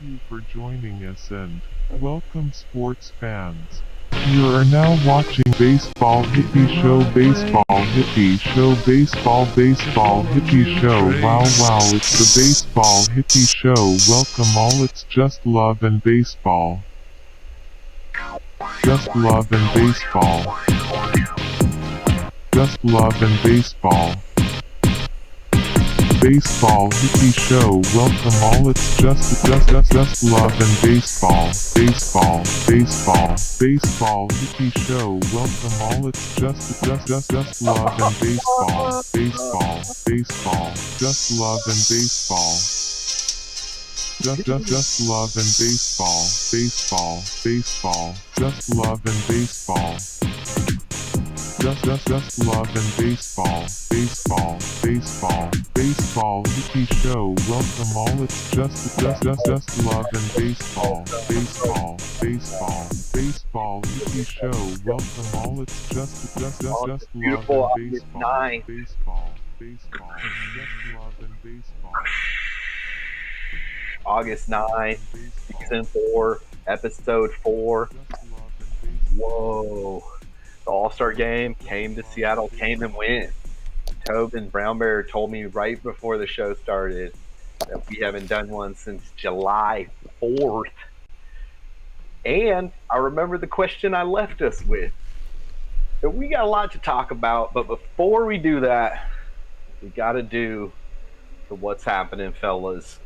you for joining us and welcome sports fans. You are now watching Baseball Hippie Show, Baseball Hippie Show, Baseball Hippie Show. Wow, it's the Baseball Hippie Show. Welcome all, it's just love and baseball. Just love and baseball. Just love and baseball. Baseball Hippie Show. Welcome all, it's just love and baseball. Baseball Hippie Show. Welcome all, it's just love and baseball. Baseball, just love and baseball. Just love and baseball. Baseball, just love and baseball. Just love and baseball. Baseball Hippie Show. Welcome all, it's just love and baseball. Baseball Hippie Show. Welcome all, it's just love and baseball. Baseball, just love and baseball. August 9th, season 4, episode 4. Whoa. The All-Star game came to Seattle, came and went. Tobe and Brownbear told me right before the show started that we haven't done one since July 4th. And I remember the question I left us with. We got a lot to talk about, but before we do that, we got to do the What's Happening, Fellas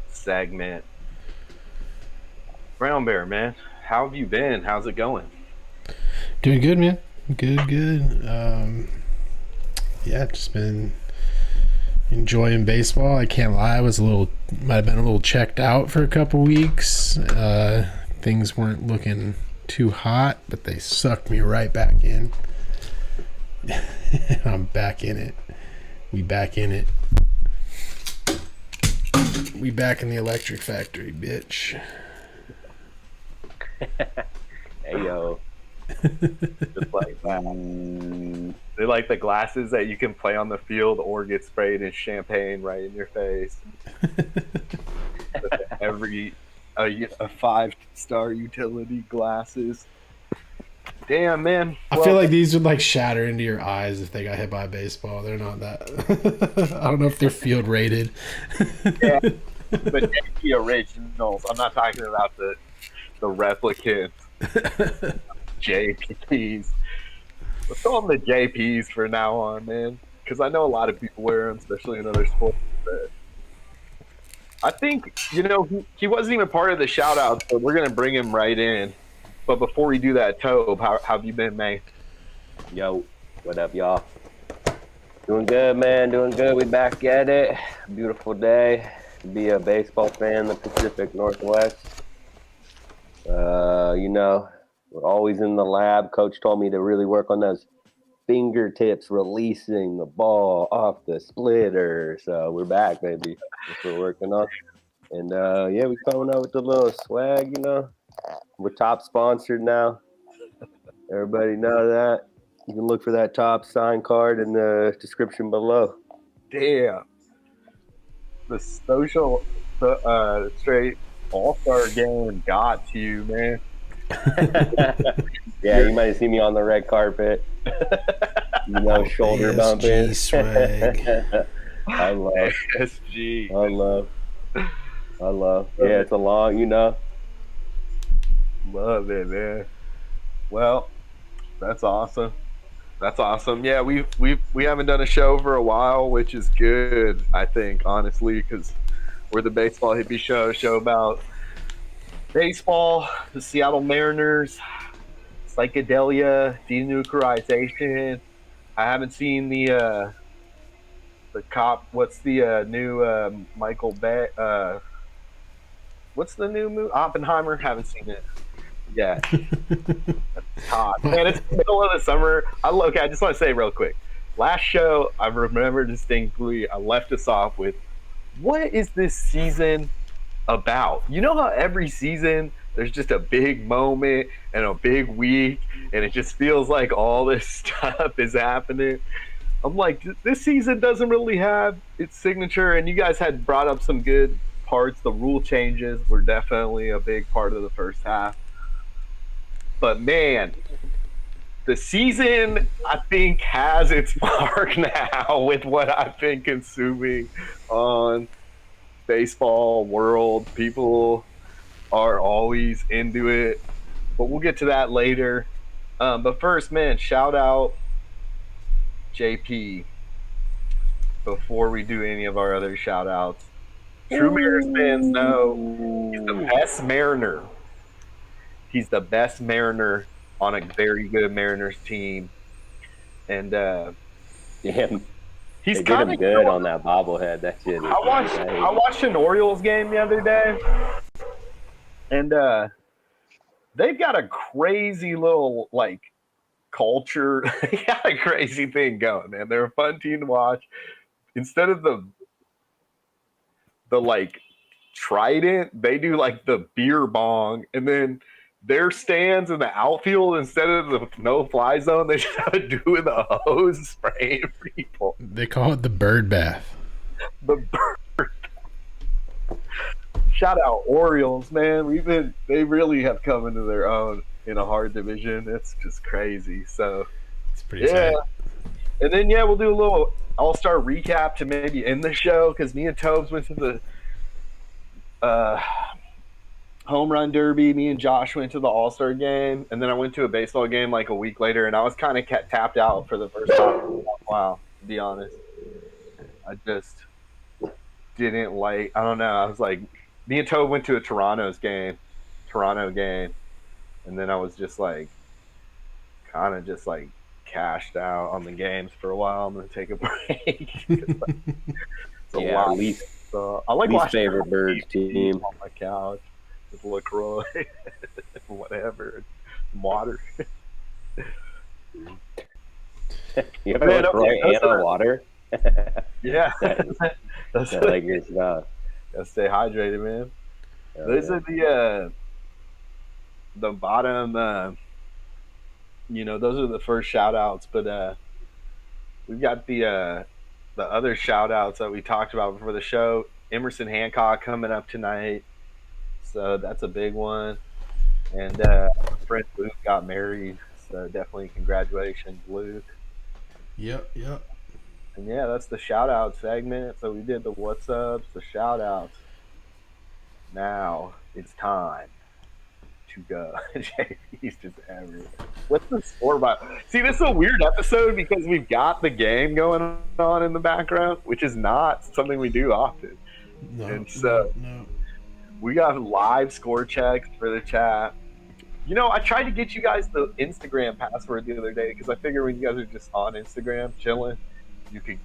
segment. Brownbear, man, how have you been? How's it going? Doing good, man. Good. Yeah, just been enjoying baseball. I can't lie, I might have been a little checked out for a couple weeks. Things weren't looking too hot, but they sucked me right back in. I'm back in it. We back in it. We back in the electric factory, bitch. Hey, yo. Just like that. They like the glasses that you can play on the field or get sprayed in champagne right in your face. Every a 5-star utility glasses. Damn, man. I feel like these would like shatter into your eyes if they got hit by a baseball. They're not that. I don't know if they're field rated. Yeah, but the originals. I'm not talking about the replicants. JPs. Let's call them the JPs for now on, man. Because I know a lot of people wear them, especially in other sports. But I think, he wasn't even part of the shout out, so we're going to bring him right in. But before we do that, Tobe, how have you been, man? Yo, what up, y'all? Doing good, man. Doing good. We back at it. Beautiful day to be a baseball fan in the Pacific Northwest. We're always in the lab. Coach told me to really work on those fingertips, releasing the ball off the splitter. So we're back, baby. That's what we're working on. And we're coming out with the little swag, We're top sponsored now. Everybody know that. You can look for that top sign card in the description below. Damn. The straight All-Star game got to you, man. Yeah, you might have seen me on the red carpet. Shoulder bumping. Swag. I love. SG. I love. Yeah, it's a long, Love it, man. Well, that's awesome. Yeah, we haven't done a show for a while, which is good, I think, honestly, because we're the Baseball Hippie show about baseball, the Seattle Mariners, psychedelia, denuclearization. I haven't seen the cop. What's the new Michael Bay? What's the new movie? Oppenheimer. Haven't seen it. Yeah. That's hot. Man, it's the middle of the summer. I just want to say real quick. Last show, I remember distinctly, I left us off with, what is this season about? You know how every season there's just a big moment and a big week, and it just feels like all this stuff is happening? I'm like, this season doesn't really have its signature, and you guys had brought up some good parts. The rule changes were definitely a big part of the first half. But man, the season, I think, has its mark now with what I've been consuming on baseball world. People are always into it, but we'll get to that later. But first, man, shout out JP before we do any of our other shout outs. True Mariners fans know he's the best Mariner. He's the best Mariner on a very good Mariners team. And Damn, he's they did kind him of good on that bobblehead. That shit. I watched an Orioles game the other day, and they've got a crazy little like culture. They got a crazy thing going, man. They're a fun team to watch. Instead of the like trident, they do like the beer bong, and then their stands in the outfield, instead of the no-fly zone, they just have to do with a hose spraying people. They call it the bird bath. The bird. Shout out Orioles, man. They really have come into their own in a hard division. It's just crazy. So It's pretty tight. And then we'll do a little all-star recap to maybe end the show, because me and Tobes went to the home run derby. Me and Josh went to the all-star game, and then I went to a baseball game like a week later, and I was kind of tapped out for the first time in a while, to be honest. I just didn't like, I don't know, I was like, me and Tobe went to a Toronto game, and then I was just like, kind of just like cashed out on the games for a while. I'm going to take a break. It's a lot. I like least watching favorite Birds team on my couch with LaCroix, whatever, water. You have Man, LaCroix okay, and a water. Yeah. That's like your stuff. Gotta stay hydrated, man. Those are the bottom, those are the first shout outs, but we've got the other shout outs that we talked about before the show. Emerson Hancock coming up tonight, so that's a big one. And friend Luke got married, so definitely congratulations, Luke. Yep. And that's the shout out segment. So we did the what's ups, the shout outs. Now it's time to go. JP's just everywhere. What's the score by? See, this is a weird episode because we've got the game going on in the background, which is not something we do often. No. We got live score checks for the chat. I tried to get you guys the Instagram password the other day because I figure when you guys are just on Instagram chilling, you could,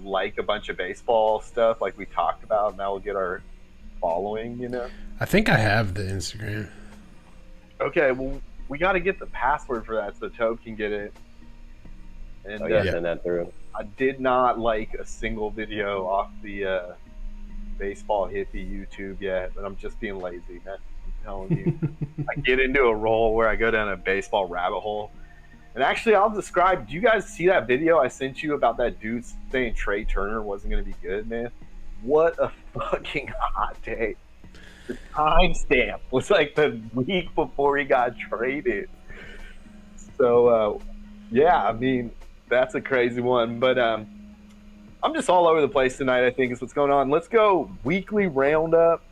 like a bunch of baseball stuff like we talked about, and that will get our following, I think I have the Instagram. Okay, well, we got to get the password for that so Tobe can get it. And Send that through. I did not like a single video off the Baseball Hippy YouTube yet, but I'm just being lazy, man. I'm telling you. I get into a role where I go down a baseball rabbit hole. And actually, I'll describe. Do you guys see that video I sent you about that dude saying Trey Turner wasn't going to be good, man? What a fucking hot take. The timestamp was like the week before he got traded. So, I mean, that's a crazy one. But I'm just all over the place tonight, I think, is what's going on. Let's go weekly roundup.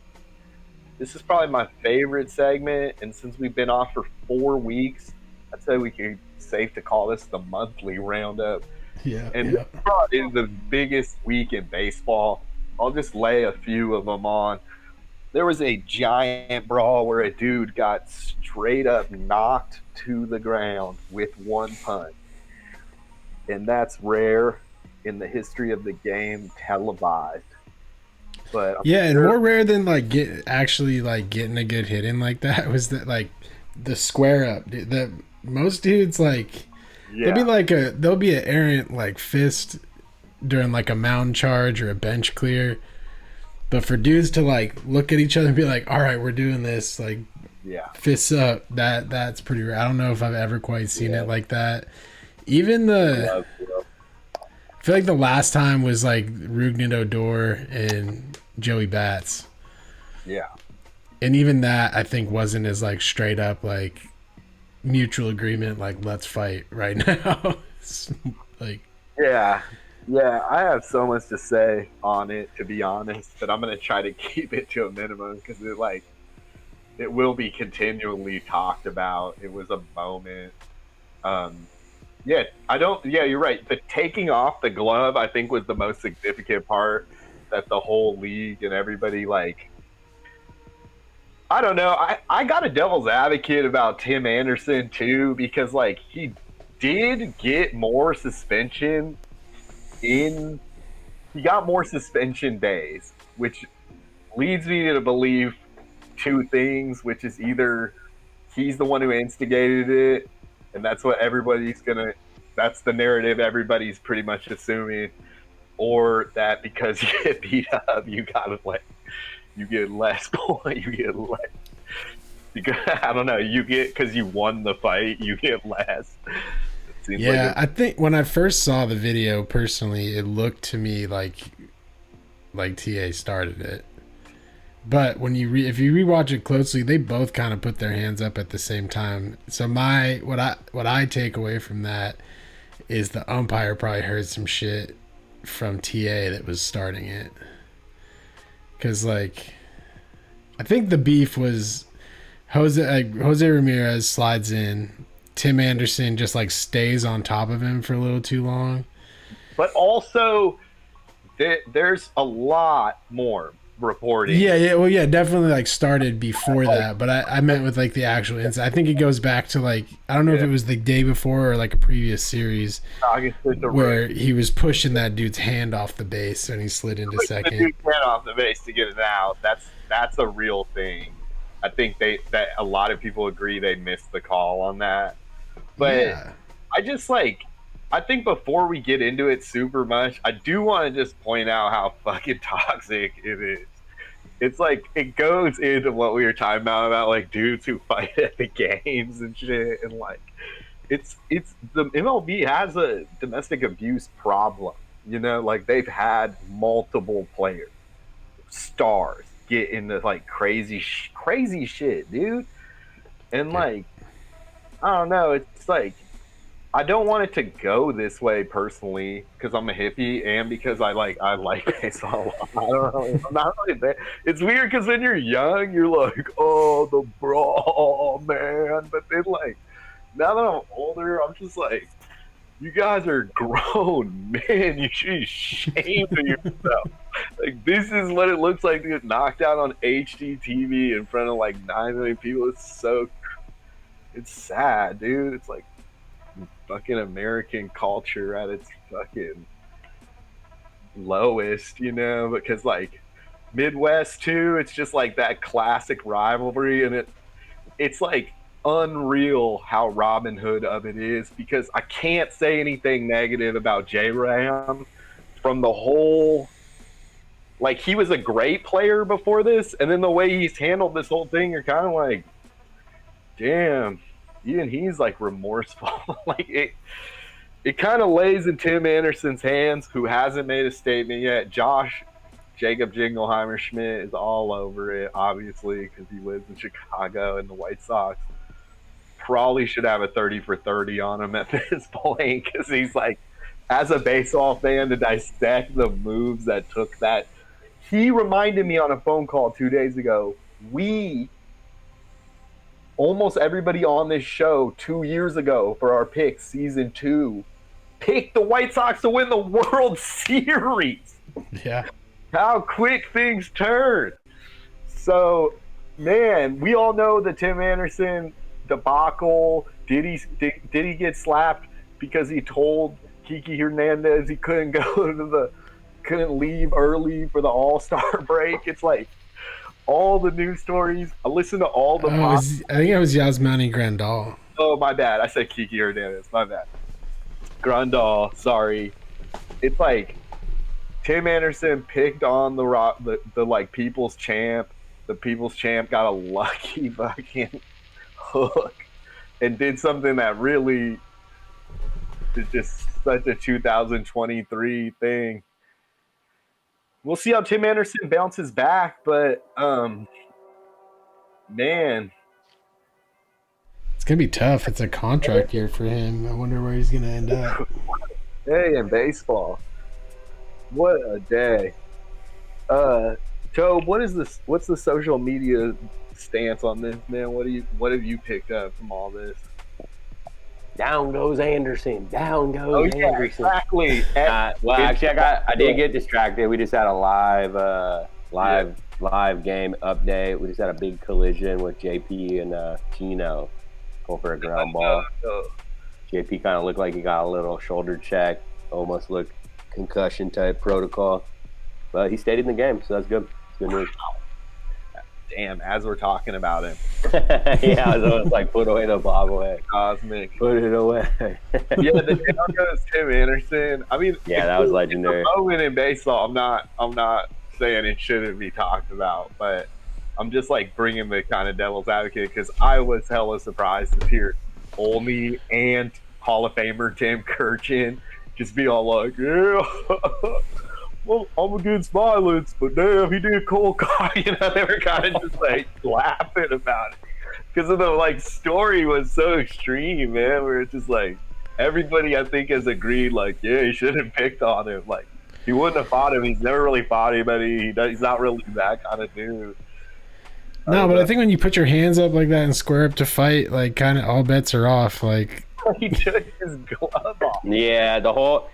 This is probably my favorite segment. And since we've been off for 4 weeks, I'd say we could safe to call this the monthly roundup. And this probably is the biggest week in baseball. I'll just lay a few of them on. There was a giant brawl where a dude got straight up knocked to the ground with one punch. And that's rare in the history of the game, televised. But and more rare than getting a good hit in like that was that the square up. Most dudes there'll be an errant fist during a mound charge or a bench clear, but for dudes to look at each other and be like, all right, we're doing this, fists up, that's pretty rare. I don't know if I've ever quite seen it like that. Even I feel like the last time was Rougned Odor and Joey Bats. Yeah. And even that, I think, wasn't as like straight up like mutual agreement, like let's fight right now. Like, Yeah. Yeah, I have so much to say on it, to be honest, but I'm gonna try to keep it to a minimum because it will be continually talked about. It was a moment. Um, yeah, I don't. Yeah, you're right. The taking off the glove, I think, was the most significant part that the whole league and everybody like. I don't know. I got a devil's advocate about Tim Anderson too because like he did get more suspension in he got more suspension days, which leads me to believe two things, which is either he's the one who instigated it, and that's the narrative everybody's pretty much assuming, or that because you get beat up, you get less point, you get less. Because, I don't know, because you won the fight, you get less. yeah, I think when I first saw the video personally, it looked to me like TA started it. But when if you rewatch it closely, they both kind of put their hands up at the same time. So what I take away from that is the umpire probably heard some shit from TA that was starting it. Because like, I think the beef was Jose Ramirez slides in. Tim Anderson just like stays on top of him for a little too long. But also, there's a lot more reporting. Yeah, definitely like started before that. But I meant with like the actual incident. I think it goes back to like, I don't know if it was the day before or like a previous series where he was pushing that dude's hand off the base and he slid into second. The dude's hand off the base to get it out. That's a real thing. I think that a lot of people agree they missed the call on that. But yeah. I think before we get into it super much, I do want to just point out how fucking toxic it is. It's like, it goes into what we were talking about like dudes who fight at the games and shit. And like, it's the MLB has a domestic abuse problem. You know, like they've had multiple players, stars, get into like crazy shit, dude. And like, I don't know, it's like, I don't want it to go this way personally because I'm a hippie and because I like baseball a lot. I don't know. I'm not really there. It's weird because when you're young, you're like, oh, the brawl, man. But then like, now that I'm older, I'm just like, you guys are grown men. You should be ashamed of yourself. Like, this is what it looks like to get knocked out on HDTV in front of like 9 million people. It's sad, dude. It's like fucking American culture at its fucking lowest, you know, because like Midwest too, it's just like that classic rivalry, and it's like unreal how Robin Hood of it is, because I can't say anything negative about J-Ram from the whole, like, he was a great player before this, and then the way he's handled this whole thing, you're kind of like, damn, even he's like remorseful. Like it kind of lays in Tim Anderson's hands, who hasn't made a statement yet. Jacob Jingleheimer Schmidt is all over it, obviously, because he lives in Chicago, and the White Sox probably should have a 30 for 30 on him at this point, because he's like, as a baseball fan, to dissect the moves that took that. He reminded me on a phone call 2 days ago, almost everybody on this show 2 years ago for our picks, season 2, picked the White Sox to win the World Series. Yeah. How quick things turn. So, man, we all know the Tim Anderson debacle. Did he get slapped because he told Kiki Hernandez he couldn't leave early for the All-Star break? It's like, all the news stories. I listen to all the. I think it was Yasmani Grandal. Oh, my bad. I said Kiki Hernandez. My bad. Grandal. Sorry. It's like Tim Anderson picked on the like people's champ. The people's champ got a lucky fucking hook and did something that really is just such a 2023 thing. we'll see how Tim Anderson bounces back, but man, It's gonna be tough. It's a contract year for him. I wonder where he's gonna end up. day in baseball. What a day. Tobe, what's the social media stance on this, man? What have you picked up from all this? Down goes Anderson. Down goes Oh yeah, Anderson. exactly. Well, actually, I did get distracted. We just had a live game update. We just had a big collision with JP and Chino going for a ground ball. JP kind of looked like he got a little shoulder check, almost looked concussion type protocol, but he stayed in the game, so that's good. It's good news. Damn, as we're talking about him. Yeah, I was almost like, put away the bobblehead. Cosmic. Put it away. Yeah, the down goes Tim Anderson. I mean, Yeah, that was legendary. It's a moment in baseball. I'm not saying it shouldn't be talked about, but I'm just like bringing the kind of devil's advocate because I was hella surprised to hear Olney and Hall of Famer Tim Kirchin just be all like, yeah. Well, I'm against violence, but damn, he did cold call. You know, they were kind of just like laughing about it because of the like story was so extreme, man. Where it's just like everybody, I think, has agreed, like, yeah, he shouldn't have picked on him. Like, he wouldn't have fought him. He's never really fought anybody. He's not really that kind of dude. No, but I think when you put your hands up like that and square up to fight, like kind of all bets are off. Like he took his glove off. Yeah, the whole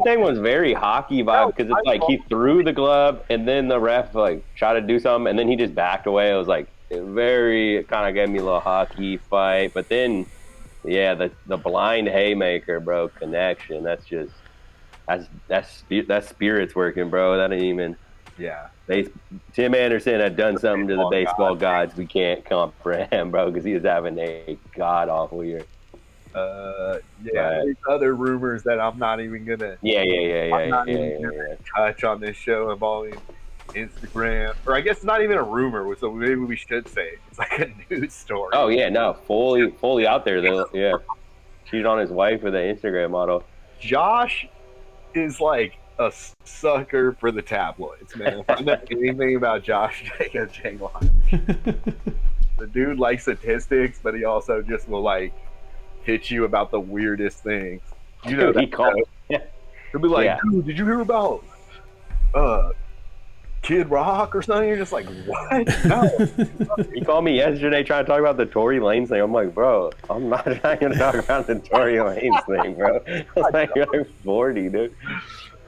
thing was very hockey vibe because it's like he threw the glove and then the ref like tried to do something and then he just backed away. It was like it kind of gave me a little hockey fight. But then, yeah, the blind haymaker, bro, connection. That's just that's spirits working, bro. That ain't even. Yeah. Tim Anderson had done something to the baseball gods we can't comprehend, bro, because he was having a god awful year. There's other rumors that I'm not even gonna touch on this show involving Instagram, or I guess it's not even a rumor, so maybe we should say it. It's like a news story. Oh yeah, no, fully out there though. Yeah, cheated on his wife with an Instagram model. Josh is like a sucker for the tabloids, man. If I know anything about Josh Jacobs, the dude likes statistics, but he also just will like hit you about the weirdest things. You know, he called. He'll be like, dude, did you hear about Kid Rock or something? You're just like, what? No. He called me yesterday trying to talk about the Tory Lanez thing. I'm like, bro, I'm not trying to talk about the Tory Lanez thing, bro. I'm like, you're 40, dude.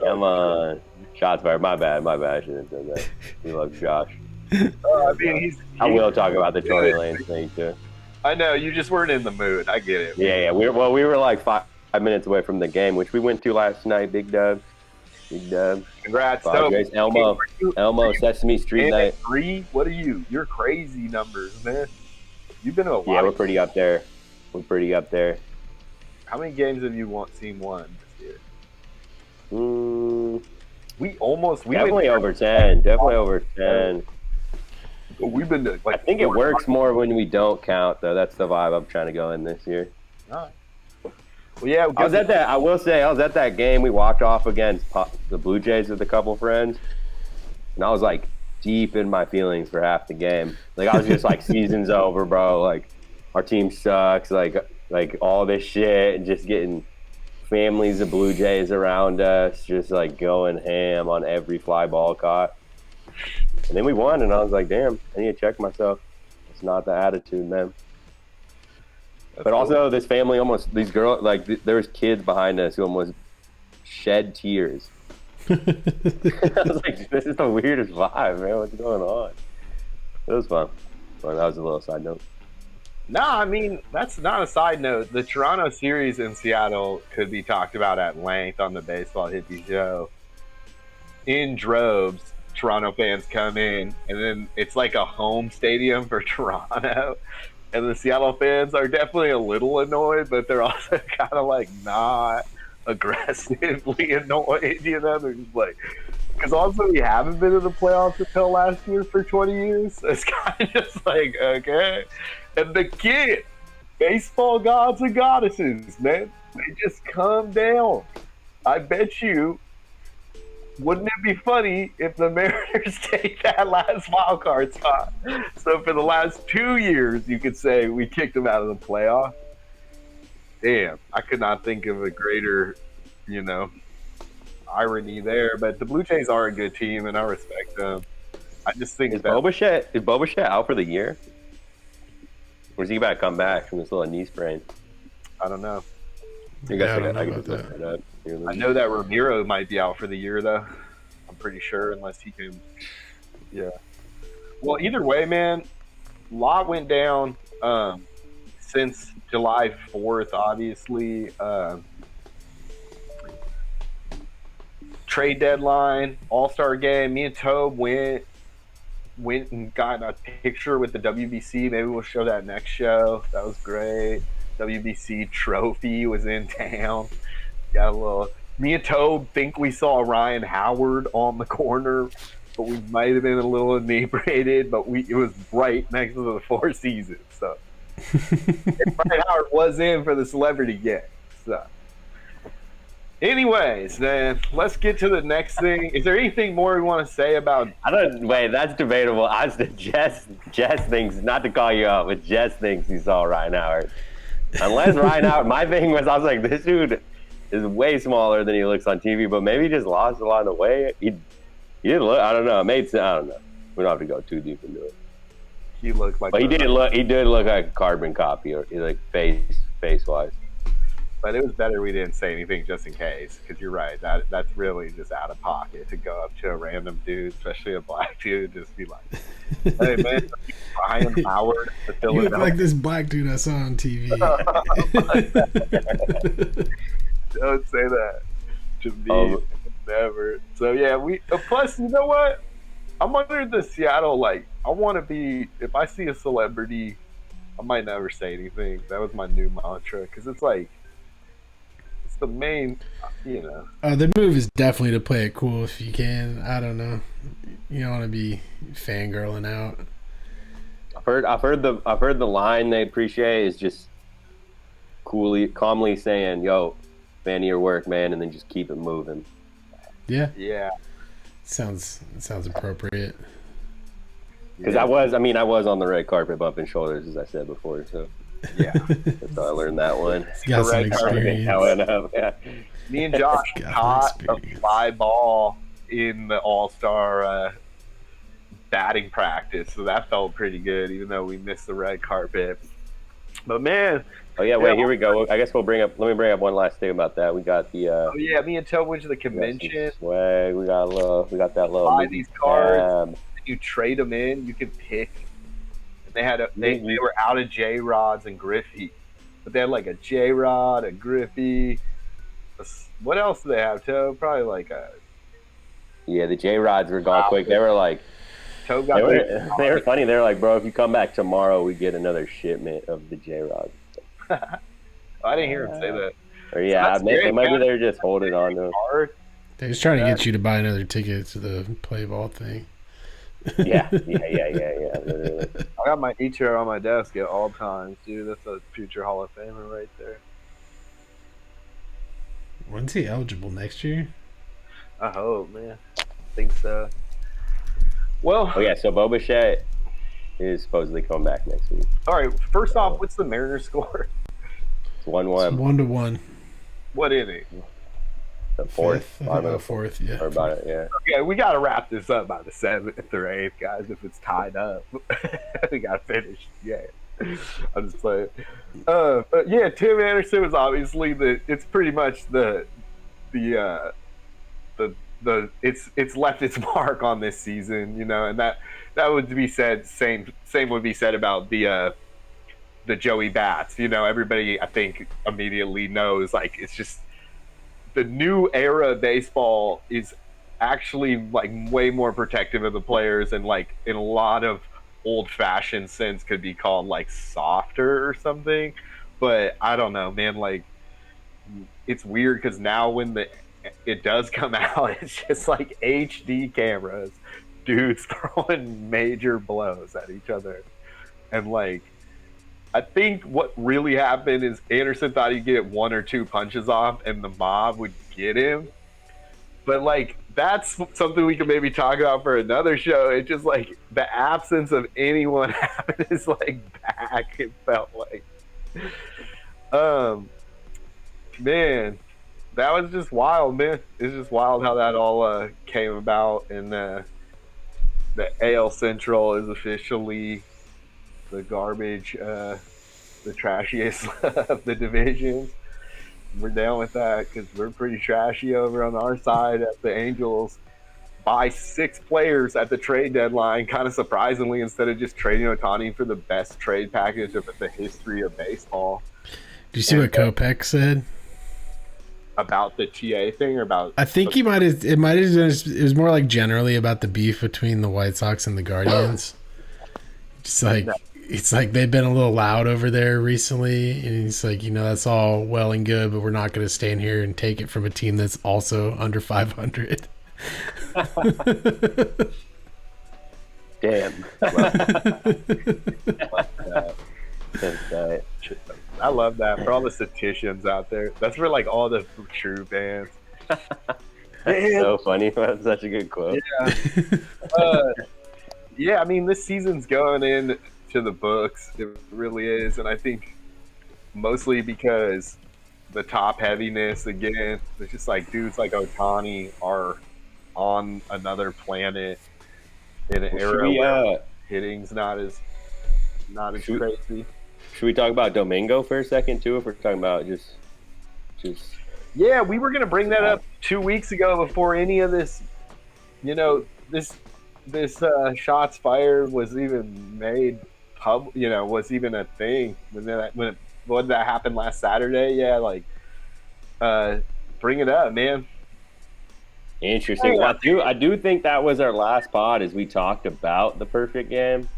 Come on. Shots fired. My bad. I shouldn't have done that. We love Josh. I mean, I will talk about the Tory Lanez thing, too. I know, you just weren't in the mood. I get it. Yeah. We were like 5 minutes away from the game, which we went to last night. Big dub. Congrats, Padres. Elmo, Sesame Street night. 3? What are you? You're crazy numbers, man. You've been to a lot. Yeah, we're pretty up there. How many games have you seen won this year? Definitely over 10. We've been to, like, I think it works more when we don't count, though. That's the vibe I'm trying to go in this year. All right. Well, yeah. I will say I was at that game. We walked off against the Blue Jays with a couple friends, and I was like deep in my feelings for half the game. Like I was just like, season's over, bro. Like our team sucks. Like all this shit, and just getting families of Blue Jays around us, just like going ham on every fly ball caught. And then we won, and I was like, damn, I need to check myself. It's not the attitude, man. But also, this family these girls, like, there was kids behind us who almost shed tears. I was like, this is the weirdest vibe, man. What's going on? It was fun. Well, that was a little side note. No, I mean, that's not a side note. The Toronto series in Seattle could be talked about at length on the Baseball Hippie Show. In droves, Toronto fans come in, and then it's like a home stadium for Toronto. And the Seattle fans are definitely a little annoyed, but they're also kind of like not aggressively annoyed, you know? They're just like, because also we haven't been in the playoffs until last year for 20 years. So it's kind of just like, okay. And the kid, baseball gods and goddesses, man, they just come down. I bet you wouldn't it be funny if the Mariners take that last wild card spot? So for the last 2 years, you could say we kicked them out of the playoff. Damn, I could not think of a greater, irony there. But the Blue Jays are a good team, and I respect them. I just think Is Bo Bichette out for the year? Or is he about to come back from this little knee sprain? I don't know. I don't know about that. I know that Ramiro might be out for the year, though. I'm pretty sure, unless he can. Yeah. Well, either way, man, a lot went down since July 4th, obviously. Trade deadline, All-Star game. Me and Tobe went and got a picture with the WBC. Maybe we'll show that next show. That was great. WBC trophy was in town. Got a little. Me and Tobe think we saw Ryan Howard on the corner, but we might have been a little inebriated. But it was right next to the Four Seasons, so Ryan Howard was in for the celebrity game. So, anyways, then let's get to the next thing. Is there anything more we want to say about? Wait, that's debatable. Jess thinks, not to call you out, but Jess thinks he saw Ryan Howard. Unless Ryan Howard, my thing was, I was like, this dude is way smaller than he looks on TV, but maybe he just lost a lot of weight. He didn't look. I don't know. It made sense. I don't know. We don't have to go too deep into it. He looked like. But he did look like a carbon copy, or like face wise. But it was better we didn't say anything just in case, because you're right. That's really just out of pocket to go up to a random dude, especially a black dude, just be like, "Hey man, Ryan Howard." You look like this black dude I saw on TV. Don't say that to me. Never. So yeah, plus you know what? I'm under the Seattle, I want to be, if I see a celebrity, I might never say anything. That was my new mantra, because it's the main, The move is definitely to play it cool if you can. I don't know. You don't want to be fangirling out. I've heard the line they appreciate is just calmly saying, "Yo, fan of your work, man," and then just keep it moving. Yeah. Yeah. Sounds appropriate. Because I was on the red carpet bumping shoulders, as I said before, so. Yeah. That's how I learned that one. Got some experience. Yeah. Me and Josh caught a fly ball in the All-Star batting practice, so that felt pretty good, even though we missed the red carpet. But man, oh yeah, wait, here we go. I guess let me bring up one last thing about that. We got the me and Tobe went to the convention. Swag. We got that little buy these cards. You trade them in. You can pick. And they had they were out of J Rods and Griffey, but they had like a J Rod, a Griffey. What else do they have, Tobe? Probably like a. Yeah, the J Rods were gone quick. They were like. They were funny. They were like, bro, if you come back tomorrow, we get another shipment of the J Rods. I didn't hear him say that. Or yeah, so maybe they're just holding on to them. They're just trying to get you to buy another ticket to the play ball thing. Yeah. Literally. I got my E-chair on my desk at all times, dude. That's a future Hall of Famer right there. When's he eligible? Next year? I hope, man. I think so. Well, so Bo Bichette is supposedly coming back next week. All right, first off, what's the Mariners score? It's 1-1. It's 1-1. What inning? The fourth. Fourth, yeah. Or about it, yeah. Okay, we got to wrap this up by the 7th or 8th, guys, if it's tied up. We got to finish. Yeah. I'm just playing. But yeah, Tim Anderson was obviously it's pretty much it's left its mark on this season, and that would be said. Same would be said about the Joey Bats. Everybody I think immediately knows it's just the new era of baseball is actually way more protective of the players, and in a lot of old-fashioned sense could be called softer or something. But I don't know, man. It's weird because now when it does come out, it's just HD cameras, dudes throwing major blows at each other. And I think what really happened is Anderson thought he'd get 1 or 2 punches off and the mob would get him. But that's something we could maybe talk about for another show. It's just like the absence of anyone having his like back. It felt like, man, that was just wild, man. It's just wild how that all came about, and the AL Central is officially the garbage, the trashiest of the divisions. We're down with that because we're pretty trashy over on our side. At the Angels buy 6 players at the trade deadline, kind of surprisingly, instead of just trading Ohtani for the best trade package of the history of baseball. Do you see what Kopech said about the TA thing, or about? I think he might have. It might have. It was more like generally about the beef between the White Sox and the Guardians. It's like they've been a little loud over there recently, and he's like, that's all well and good, but we're not going to stand here and take it from a team that's also under 500. Damn. I love that for all the statisticians out there. That's for like all the true fans. That's so funny. That's such a good quote. Yeah, I mean, this season's going in to the books. It really is, and I think mostly because the top heaviness again. It's just like dudes like Ohtani are on another planet in an era where hitting's not as crazy. Should we talk about Domingo for a second too? If we're talking about just yeah, we were gonna bring that up 2 weeks ago before any of this, this shots fired was even made was even a thing when that happened last Saturday. Yeah, like bring it up, man. Interesting. Well, I do think that was our last pod as we talked about the perfect game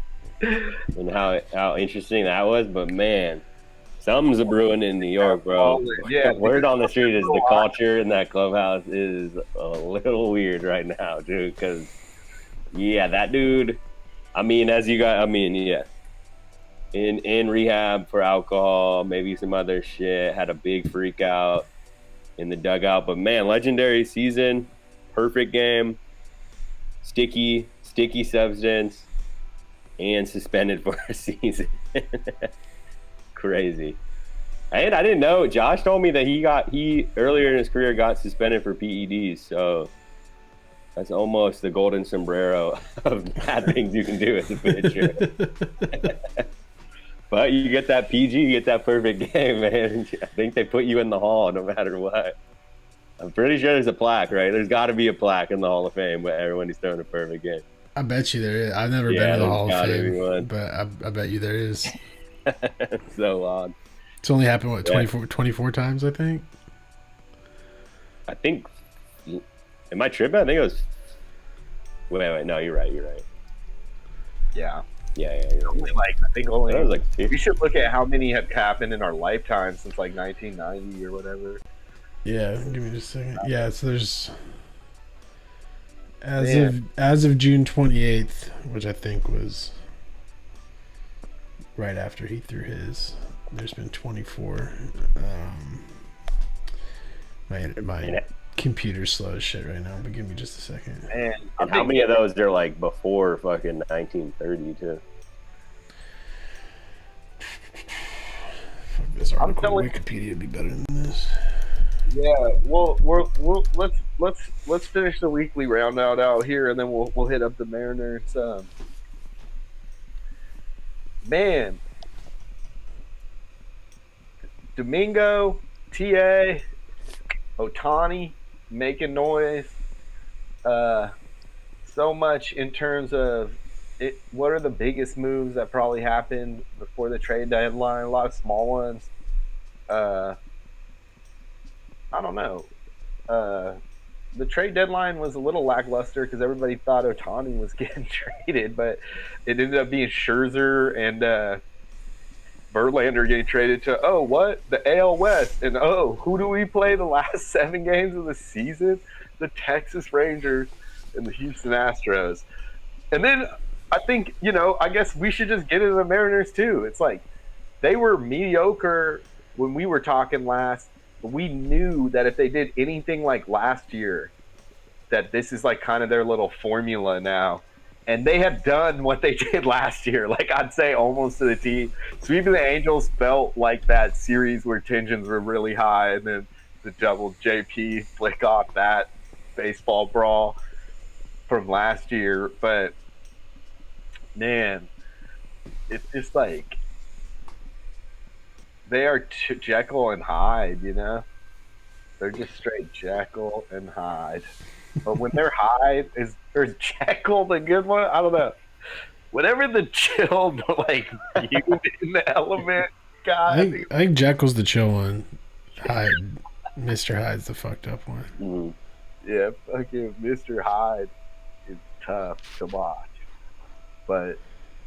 and how interesting that was. But man, something's a brewing in New York, bro. Yeah, word on the street is the culture in that clubhouse is a little weird right now, dude. Because that dude. In rehab for alcohol, maybe some other shit. Had a big freak out in the dugout, but man, legendary season. Perfect game, sticky substance, and suspended for a season. Crazy. And I didn't know. Josh told me that he earlier in his career got suspended for PEDs. So that's almost the golden sombrero of bad things you can do as a pitcher. But you get that PG, you get that perfect game, man. I think they put you in the hall no matter what. I'm pretty sure there's a plaque, right? There's got to be a plaque in the Hall of Fame where everyone who's throwing a perfect game. I bet you there is. I've never been to the Hall of Fame, but I bet you there is. So odd. It's only happened, 24 times, I think? Am I tripping? I think it was... Wait, no, you're right. Yeah. Yeah, you're right. We should look at how many have happened in our lifetime since like 1990 or whatever. Yeah, give me just a second. Yeah, so there's as of June 28th, which I think was right after he threw his. There's been 24. My computer's slow as shit right now, but give me just a second. Man, and how many of those are like before fucking 1930 too? Fuck this article. Wikipedia would be better than this. Yeah, well, let's finish the weekly round out here, and then we'll hit up the Mariners. Man, Domingo, TA, Ohtani making noise. So much in terms of it. What are the biggest moves that probably happened before the trade deadline? A lot of small ones. I don't know. The trade deadline was a little lackluster because everybody thought Ohtani was getting traded, but it ended up being Scherzer and Verlander getting traded to, the AL West. And, who do we play the last 7 games of the season? The Texas Rangers and the Houston Astros. And then I think, I guess we should just get into the Mariners too. It's like they were mediocre when we were talking last. We knew that if they did anything like last year, that this is like kind of their little formula now. And they have done what they did last year. Like, I'd say almost to the T. Sweeping the Angels felt like that series where tensions were really high, and then the double JP flick off that baseball brawl from last year. But, man, it's just like they are Jekyll and Hyde, you know? They're just straight Jekyll and Hyde. But when they're Hyde, is Jekyll the good one? I don't know. Whatever the chill, like, you in the element guy. I think Jekyll's the chill one. Hyde, Mr. Hyde's the fucked up one. Mm-hmm. Yeah, fucking Mr. Hyde is tough to watch. But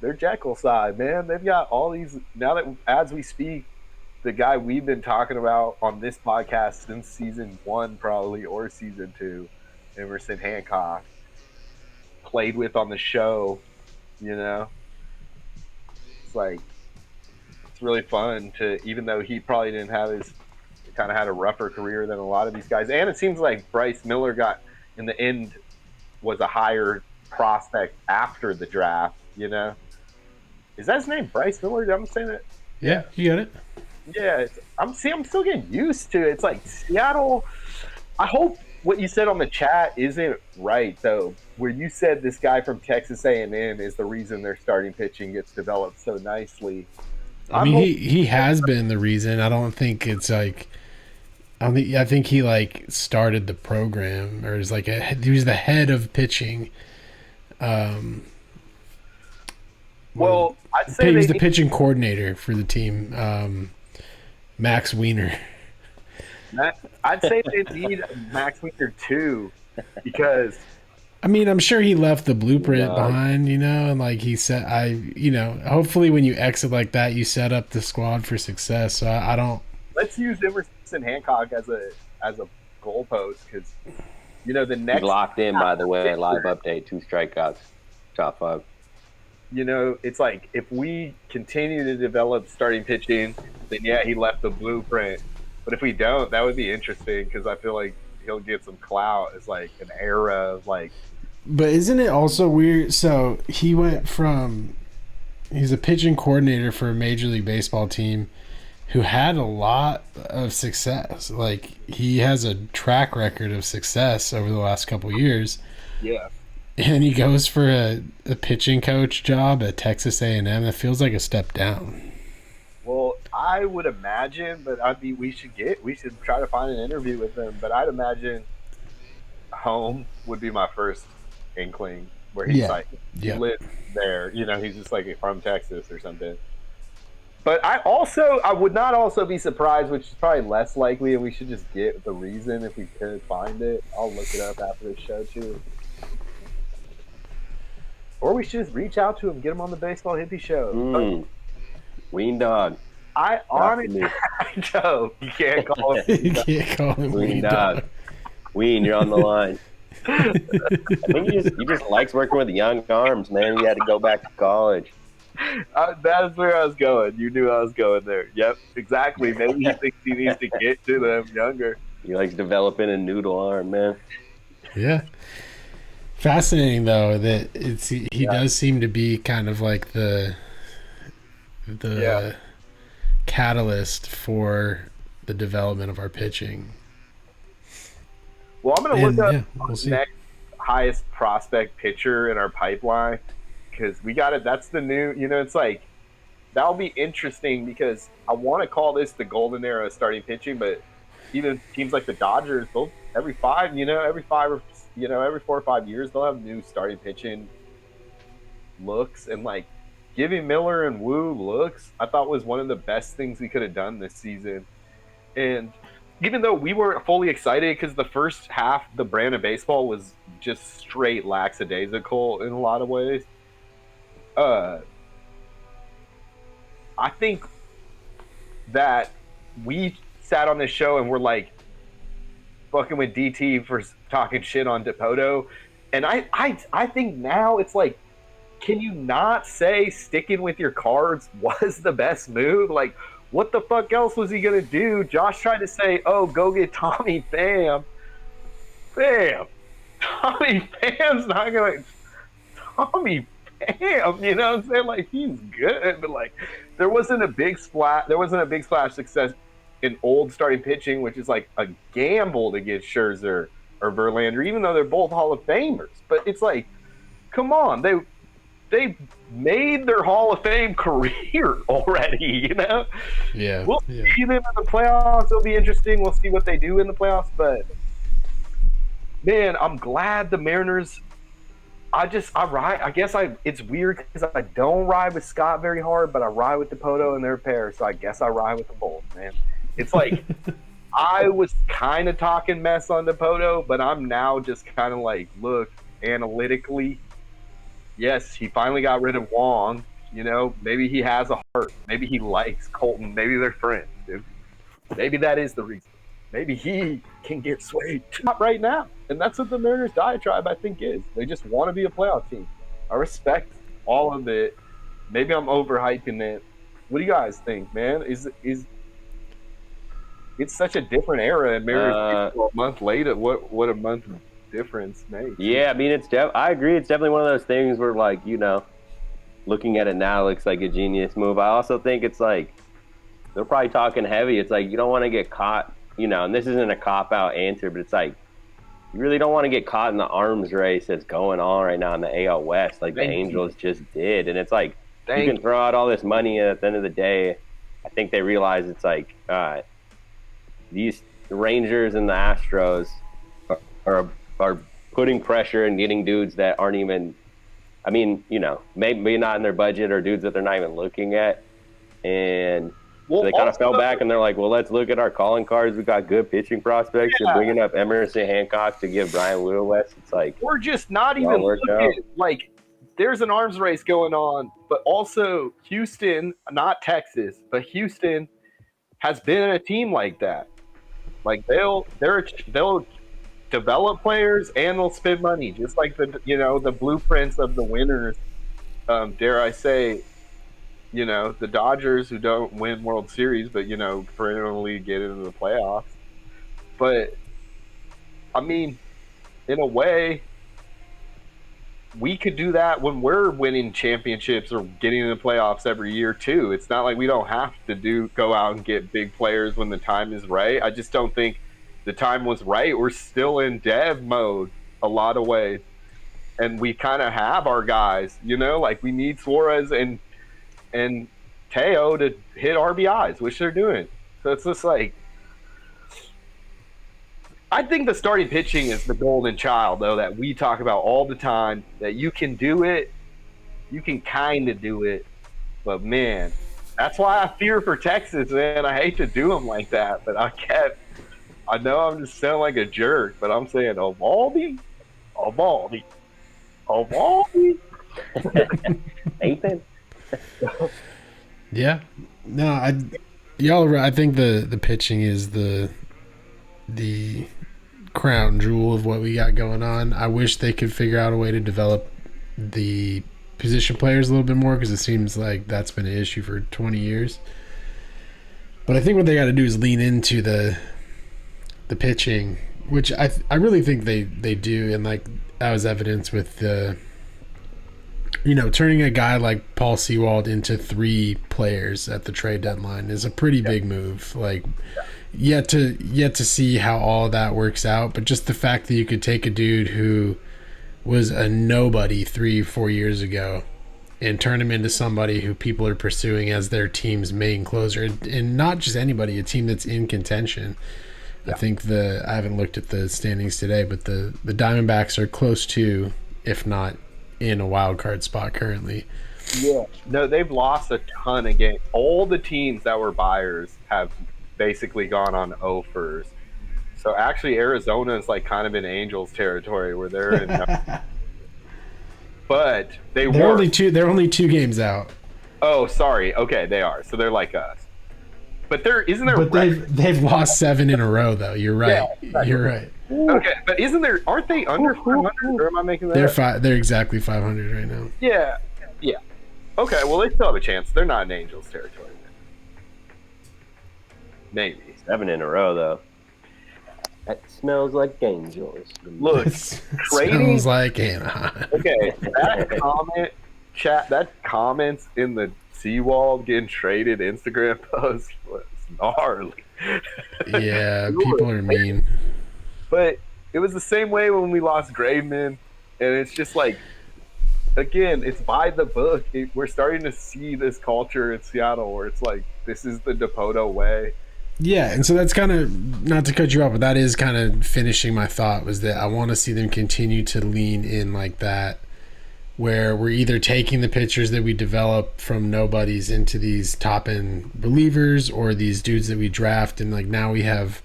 they're Jekyll side, man. They've got all these, now that as we speak, the guy we've been talking about on this podcast since season 1 probably, or season 2, Emerson Hancock, played with on the show, you know? It's like, it's really fun to, even though he probably didn't have his, kind of had a rougher career than a lot of these guys. And it seems like Bryce Miller got, in the end, was a higher prospect after the draft, you know? Is that his name, Bryce Miller? I'm saying it? Yeah, you got it. Yeah, I'm still getting used to it. It's like Seattle, I hope what you said on the chat isn't right, though, where you said this guy from Texas A&M is the reason their starting pitching gets developed so nicely. I mean, he has been the reason. I don't think it's like, I think he like started the program, or is like he was the head of pitching. Well, I'd say he was the pitching coordinator for the team. Max Wiener. I'd say they need Max Winter too, because I mean, I'm sure he left the blueprint behind, you know, and like he said, hopefully when you exit like that, you set up the squad for success. So I don't. Let's use Emerson Hancock as a goalpost, because you know the next. He's locked in, by the way. Live update: 2 strikeouts, top 5. You know, it's like if we continue to develop starting pitching, then yeah, he left the blueprint. But if we don't, that would be interesting, because I feel like he'll get some clout as like an era of like. But isn't it also weird? So he went from, he's a pitching coordinator for a Major League Baseball team who had a lot of success. Like, he has a track record of success over the last couple of years. Yeah. And he goes for a pitching coach job at Texas A&M. That feels like a step down. Well, I would imagine, but we should try to find an interview with him. But I'd imagine home would be my first inkling, where he's he lives there. You know, he's just like from Texas or something. But I would not also be surprised, which is probably less likely, and we should just get the reason if we could find it. I'll look it up after the show too. Or we should just reach out to him, get him on the Baseball Hippie show. Ween dog. I honestly, Joe, you can't call him. You can't call him Ween dog. Ween, you're on the line. I think he just likes working with young arms, man. He had to go back to college. That's where I was going. You knew I was going there. Yep, exactly. Maybe he thinks he needs to get to them younger. He likes developing a noodle arm, man. Yeah. Fascinating though that he does seem to be kind of like the catalyst for the development of our pitching. Well, I'm going to look up the next highest prospect pitcher in our pipeline, because we got it. That's the new. You know, it's like that'll be interesting, because I want to call this the golden era of starting pitching, but even teams like the Dodgers, both every 4 or 5 years, they'll have new starting pitching looks. And like giving Miller and Wu looks, I thought was one of the best things we could have done this season. And even though we weren't fully excited, because the first half, the brand of baseball was just straight lackadaisical in a lot of ways, I think that we sat on this show and we're like fucking with DT for talking shit on Dipoto, and I think now it's like, can you not say sticking with your cards was the best move? Like, what the fuck else was he gonna do? Josh tried to say, oh, go get Tommy Pham. Tommy Pham's not gonna. Tommy Pham, you know what I'm saying? Like he's good, but like there wasn't a big splash. There wasn't a big splash success in old starting pitching, which is like a gamble to get Scherzer or Verlander, even though they're both Hall of Famers. But it's like, come on, they made their Hall of Fame career already, you know? Yeah. We'll see them in the playoffs. It'll be interesting. We'll see what they do in the playoffs. But, man, I'm glad the Mariners – I ride – I guess it's weird because I don't ride with Scott very hard, but I ride with Dipoto and their pair, so I guess I ride with the Bulls, man. It's like I was kind of talking mess on Dipoto, but I'm now just kind of like, look, analytically – yes, he finally got rid of Wong. You know, maybe he has a heart. Maybe he likes Colton. Maybe they're friends, dude. Maybe that is the reason. Maybe he can get swayed right now. And that's what the Mariners diatribe, I think, is. They just want to be a playoff team. I respect all of it. Maybe I'm overhyping it. What do you guys think, man? Is it's such a different era, and Mariners a month later. What a month difference makes. Yeah, I mean, I agree. It's definitely one of those things where, like, you know, looking at it now looks like a genius move. I also think it's like they're probably talking heavy. It's like you don't want to get caught, you know, and this isn't a cop-out answer, but it's like you really don't want to get caught in the arms race that's going on right now in the AL West, like the Angels just did. And it's like you can throw out all this money, and at the end of the day, I think they realize it's like these Rangers and the Astros are putting pressure and getting dudes that aren't even, I mean, you know, maybe not in their budget, or dudes that they're not even looking at. And so they kind of fell back, and they're like, well, let's look at our calling cards. We got good pitching prospects. You're bringing up Emerson Hancock to give Brian West. It's like, we're just not even looking. Like, there's an arms race going on, but also Houston, not Texas, but Houston has been a team like that. Like they'll develop players and they'll spend money, just like the blueprints of the winners. Dare I say, you know, the Dodgers, who don't win World Series, but, you know, perennially get into the playoffs. But I mean, in a way, we could do that when we're winning championships or getting in the playoffs every year too. It's not like we don't have to go out and get big players when the time is right. I just don't think the time was right. We're still in dev mode a lot of ways, and we kind of have our guys, you know, like we need Suarez and Teo to hit RBIs, which they're doing. So it's just like, I think the starting pitching is the golden child, though, that we talk about all the time, that you can do it, you can kind of do it, but man, that's why I fear for Texas, man. I hate to do them like that, but I know I'm just sounding like a jerk, but I'm saying Evaldi. Ethan. Yeah. No, y'all are right. I think the pitching is the crown jewel of what we got going on. I wish they could figure out a way to develop the position players a little bit more, because it seems like that's been an issue for 20 years. But I think what they got to do is lean into the pitching, which I really think they do, and like that was evidence with the, you know, turning a guy like Paul Sewald into 3 players at the trade deadline is a pretty big move. Like, yet to see how all of that works out, but just the fact that you could take a dude who was a nobody 3-4 years ago and turn him into somebody who people are pursuing as their team's main closer, and not just anybody, a team that's in contention. I think I haven't looked at the standings today, but the Diamondbacks are close to, if not in a wild card spot currently. Yeah. No, they've lost a ton of games. All the teams that were buyers have basically gone on offers. So actually Arizona is like kind of in Angels territory where they're in but they're only 2 games out. Oh, sorry. Okay, they are. So they're like us. But they've lost 7 in a row though. You're right. Yeah, exactly. You're right. Okay, but aren't they under 500, or am I making that? They're exactly 500 right now. Yeah. Okay, well, they still have a chance. They're not in Angels territory. Maybe 7 in a row, though. That smells like angels. Look, It trading. smells like Anaheim. Okay, that comments in the Seawall getting traded Instagram post was gnarly. Yeah, people are mean. But it was the same way when we lost Graveman, and it's just like, again, it's by the book. We're starting to see this culture in Seattle where it's like, this is the Dipoto way. Yeah, and so that's kind of, not to cut you off, but that is kind of finishing my thought, was that I want to see them continue to lean in like that, where we're either taking the pitchers that we develop from nobodies into these top-end relievers, or these dudes that we draft, and like now we have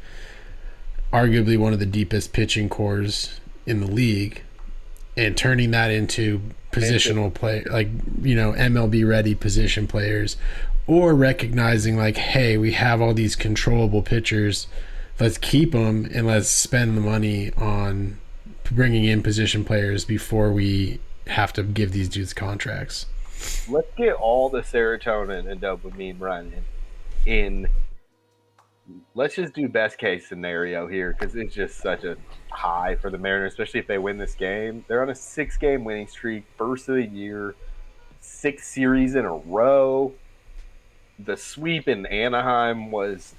arguably one of the deepest pitching cores in the league, and turning that into positional play, like, you know, MLB ready position players, or recognizing like, hey, we have all these controllable pitchers, let's keep them and let's spend the money on bringing in position players before we have to give these dudes contracts. Let's get all the serotonin and dopamine running in. Let's just do best case scenario here, because it's just such a high for the Mariners, especially if they win this game. They're on a 6-game winning streak, first of the year, 6 series in a row. The sweep in Anaheim was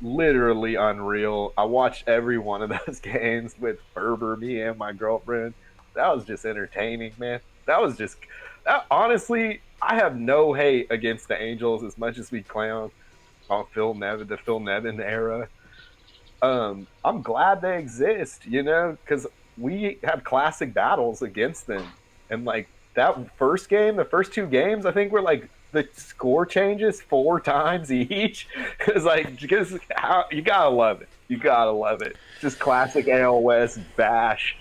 literally unreal. I watched every one of those games with Ferber, me and my girlfriend. That was just entertaining, man. Honestly, I have no hate against the Angels as much as we clown on the Phil Nevin era. I'm glad they exist, you know, because we have classic battles against them. And like that first game, the first 2 games, I think were like the score changes 4 times each. Because how you gotta love it. You gotta love it. Just classic AL West bash,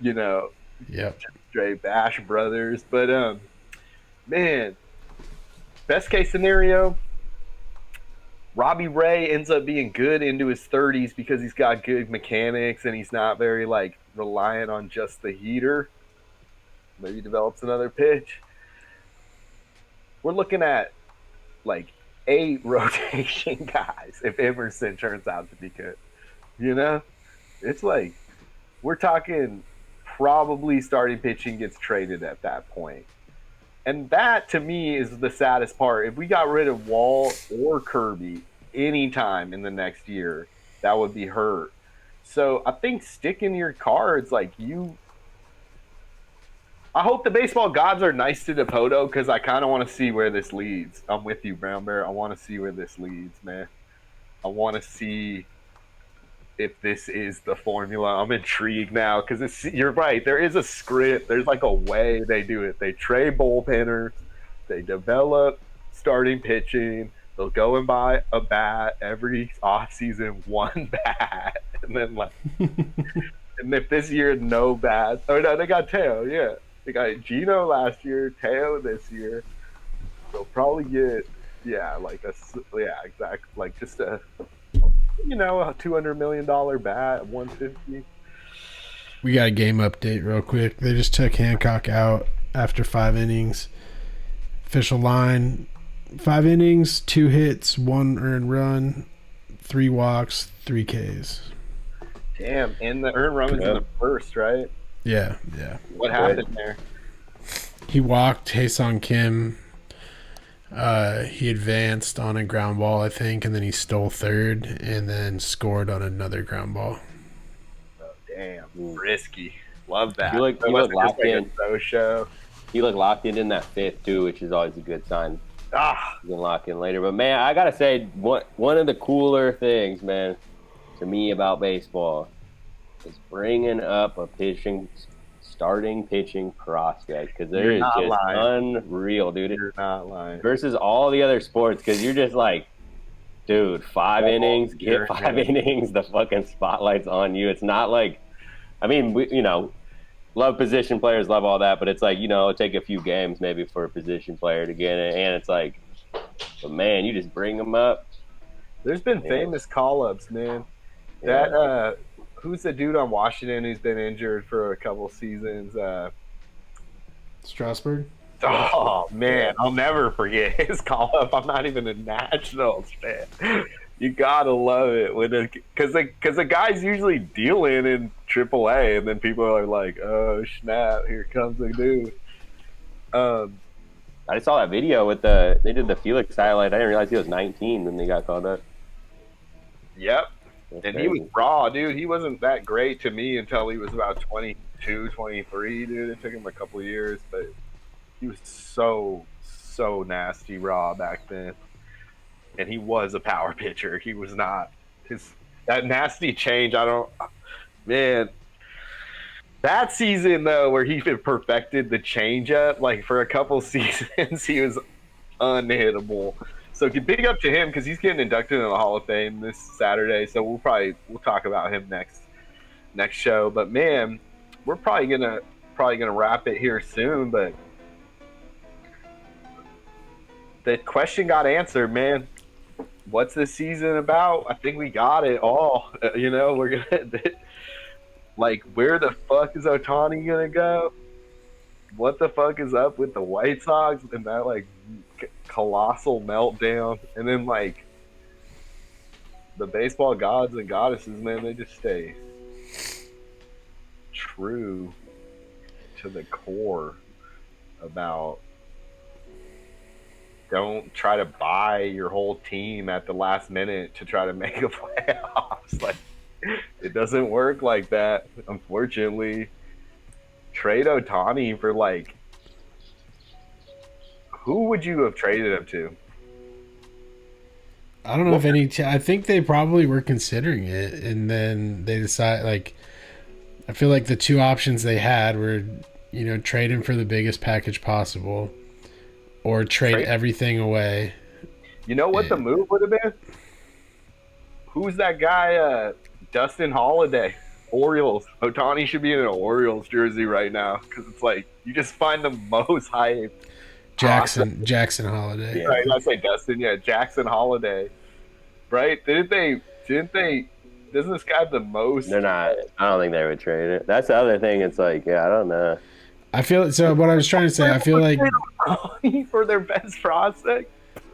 you know. Yep. Straight bash brothers. But man, best case scenario, Robbie Ray ends up being good into his 30s because he's got good mechanics and he's not very like reliant on just the heater. Maybe develops another pitch. We're looking at like 8 rotation guys if Emerson turns out to be good. You know? It's like we're talking probably starting pitching gets traded at that point. And that, to me, is the saddest part. If we got rid of Wall or Kirby anytime in the next year, that would be hurt. So I think sticking your cards, like you... I hope the baseball gods are nice to Dipoto, because I kind of want to see where this leads. I'm with you, Brown Bear. I want to see where this leads, man. I want to see if this is the formula. I'm intrigued now, because you're right. There is a script. There's like a way they do it. They trade bullpenners. They develop starting pitching. They'll go and buy a bat every offseason, 1 bat. And then like, and if this year, no bats. Oh, no, they got Teo, yeah. They got Gino last year, Teo this year. They'll probably get, exactly. Like just a $200 million bat, 150. We got a game update real quick. They just took Hancock out after 5 innings. Official line: 5 innings, 2 hits, 1 earned run, 3 walks, 3 Ks. Damn, and the earned run was in the first, right? Yeah. What happened there? He walked Hae-Sung Kim. He advanced on a ground ball, I think, and then he stole third and then scored on another ground ball. Oh, damn. Risky. Love that. He looked locked in. Show. He looked locked in that 5th, too, which is always a good sign. He can lock in later. But, man, I got to say, one of the cooler things, man, to me about baseball is bringing up a starting pitching prospect, because there is just unreal, dude. You're not lying. Versus all the other sports, because you're just like, dude, 5 innings, get 5 innings, the fucking spotlight's on you. It's not like, I mean, love position players, love all that, but it's like, take a few games maybe for a position player to get it, and it's like, but man, you just bring them up. There's been famous call-ups, man. That who's the dude on Washington who's been injured for a couple seasons? Strasburg? Oh, man. I'll never forget his call-up. I'm not even a Nationals fan. You gotta love it when because the guys usually dealing in AAA, and then people are like, "Oh snap! Here comes a dude." I saw that video with they did the Felix highlight. I didn't realize he was 19 when they got called up. Yep. That's And crazy. he was raw, dude. He wasn't that great to me until he was about 22, 23, dude. It took him a couple of years, but he was so nasty raw back then. And he was a power pitcher. He was not that nasty change. Man, that season though, where he perfected the changeup, like for a couple seasons, he was unhittable. So big up to him because he's getting inducted in the Hall of Fame this Saturday. So we'll talk about him next show. But man, we're probably gonna wrap it here soon. But the question got answered, man. What's this season about? I think we got it all. We're gonna like, where the fuck is Ohtani gonna go? What the fuck is up with the White Sox and that like colossal meltdown? And then like the baseball gods and goddesses, man, they just stay true to the core about don't try to buy your whole team at the last minute to try to make a playoffs. Like, it doesn't work like that, unfortunately. Trade Ohtani for like, who would you have traded him to? I don't know if any. I think they probably were considering it, and then they decide. Like, I feel like the two options they had were, trade him for the biggest package possible, or trade everything away. You know what the move would have been? Who's that guy? Dustin Holiday, Orioles. Ohtani should be in an Orioles jersey right now because it's like you just find the most hype. Jackson Holiday. Yeah. Right, I say Dustin. Yeah, Jackson Holiday. Right? Didn't they? Doesn't this guy have the most? They're not. I don't think they would trade it. That's the other thing. It's like, I don't know. I feel so. What I was trying to say, I feel like for their best prospect.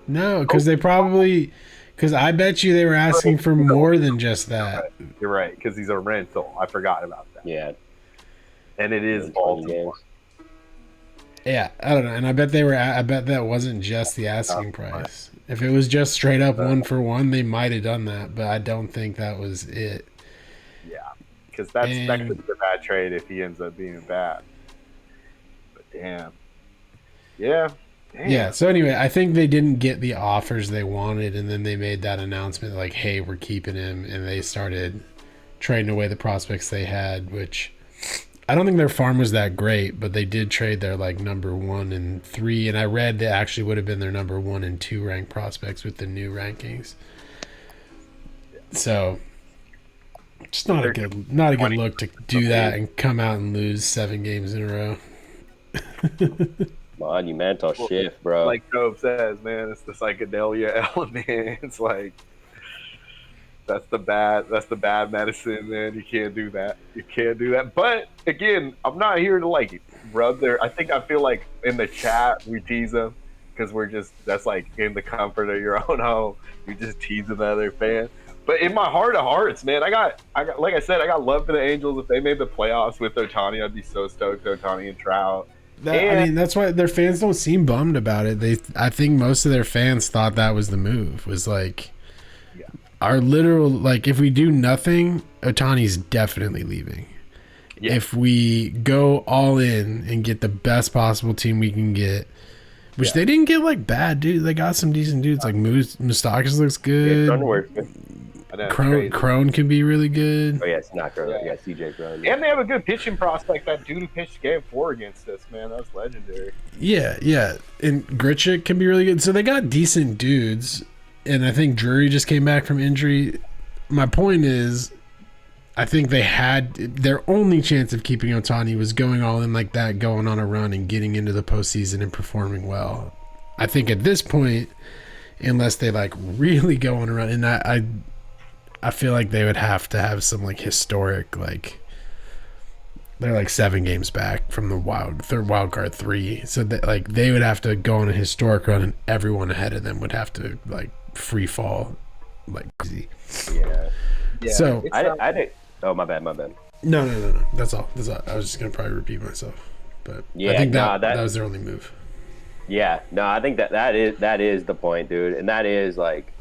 No, because they probably. Because I bet you they were asking for more than just that. You're right, because he's a rental. I forgot about that. Yeah. And it is Baltimore. Yeah, I don't know. And I bet that wasn't just the asking price. If it was just straight up 1-for-1, they might have done that, but I don't think that was it. Yeah, because that could be a bad trade if he ends up being bad. But damn. Yeah. Damn. Yeah, so anyway, I think they didn't get the offers they wanted, and then they made that announcement like, hey, we're keeping him, and they started trading away the prospects they had, which I don't think their farm was that great, but they did trade their like number 1 and 3, and I read they actually would have been their number 1 and 2 ranked prospects with the new rankings. So it's not a good look to do that and come out and lose 7 games in a row. Monumental shift, bro. Like Tobe says, man, it's the psychedelia element. It's like that's the bad medicine, man. You can't do that. But again, I'm not here to like rub their. I feel like in the chat we tease them because that's like in the comfort of your own home. You just tease another fan. But in my heart of hearts, man, I got like I said, I got love for the Angels. If they made the playoffs with Ohtani, I'd be so stoked. Ohtani and Trout. That's why their fans don't seem bummed about it. I think most of their fans thought that was the move. Was like, our literal, like, if we do nothing, Ohtani's definitely leaving. Yeah. If we go all in and get the best possible team we can get, which they didn't get like bad dude. They got some decent dudes. Like Moustakas looks good. Crone can be really good. Oh yeah, it's not Crone. Yeah, CJ Crone. And they have a good pitching prospect. That dude who pitched game 4 against us, man, that was legendary. Yeah. And Grichuk can be really good. So they got decent dudes. And I think Drury just came back from injury. My point is, I think they had their only chance of keeping Ohtani was going all in like that, going on a run and getting into the postseason and performing well. I think at this point, unless they like really go on a run, and I feel like they would have to have some like historic, like they're like 7 games back from the wild card 3, so that like they would have to go on a historic run, and everyone ahead of them would have to like free fall like crazy. Yeah. So I did. Oh, my bad. No. That's all. I was just gonna probably repeat myself, but Yeah, I think that that was their only move. Yeah, no, I think that is the point, dude, and that is like,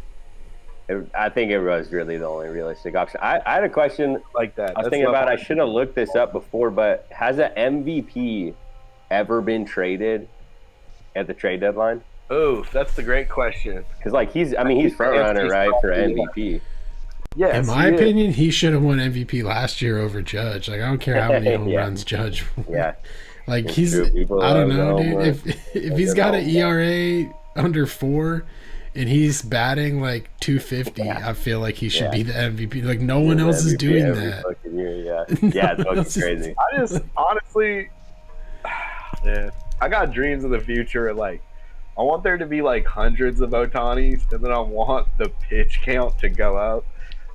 I think it was really the only realistic option. I had a question like that. I was thinking about. I should have looked this up before, but has an MVP ever been traded at the trade deadline? Oh, that's the great question. Because like he's front runner, right, for MVP. Yeah. In my opinion, he should have won MVP last year over Judge. Like I don't care how many home runs Judge won. Yeah. Like It's he's, true. People I don't love know, home dude. If he's got an ERA under 4 and he's batting like 250, I feel like he should be the MVP. Like no one else is doing that. Yeah, No yeah, it's one fucking else is- crazy. I just honestly, yeah, I got dreams of the future. Like, I want there to be like hundreds of Otanis, and then I want the pitch count to go up.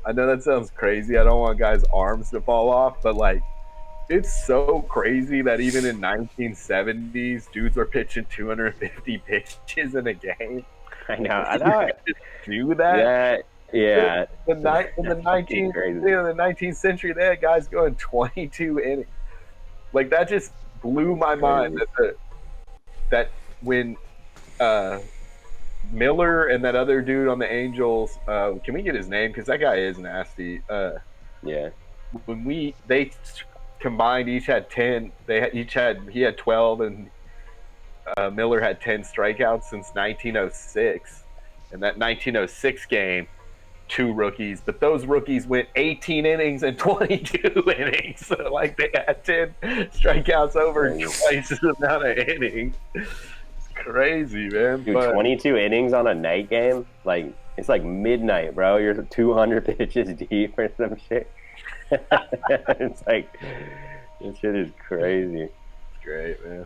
I know that sounds crazy. I don't want guys' arms to fall off, but like, it's so crazy that even in 1970s, dudes were pitching 250 pitches in a game. I know. Do that? Yeah. In the 19th century, they had guys going 22 innings. Like that just blew my mind. That when Miller and that other dude on the Angels, can we get his name? Because that guy is nasty. Yeah. When they combined, each had 10. He had 12, and Miller had 10 strikeouts since 1906. And that 1906 game, 2 rookies, but those rookies went 18 innings and 22 innings. So like they had 10 strikeouts over twice the amount of innings. It's crazy, man. Dude, 22 innings on a night game? Like, it's like midnight, bro. You're 200 pitches deep or some shit. It's like, this shit is crazy. It's great, man.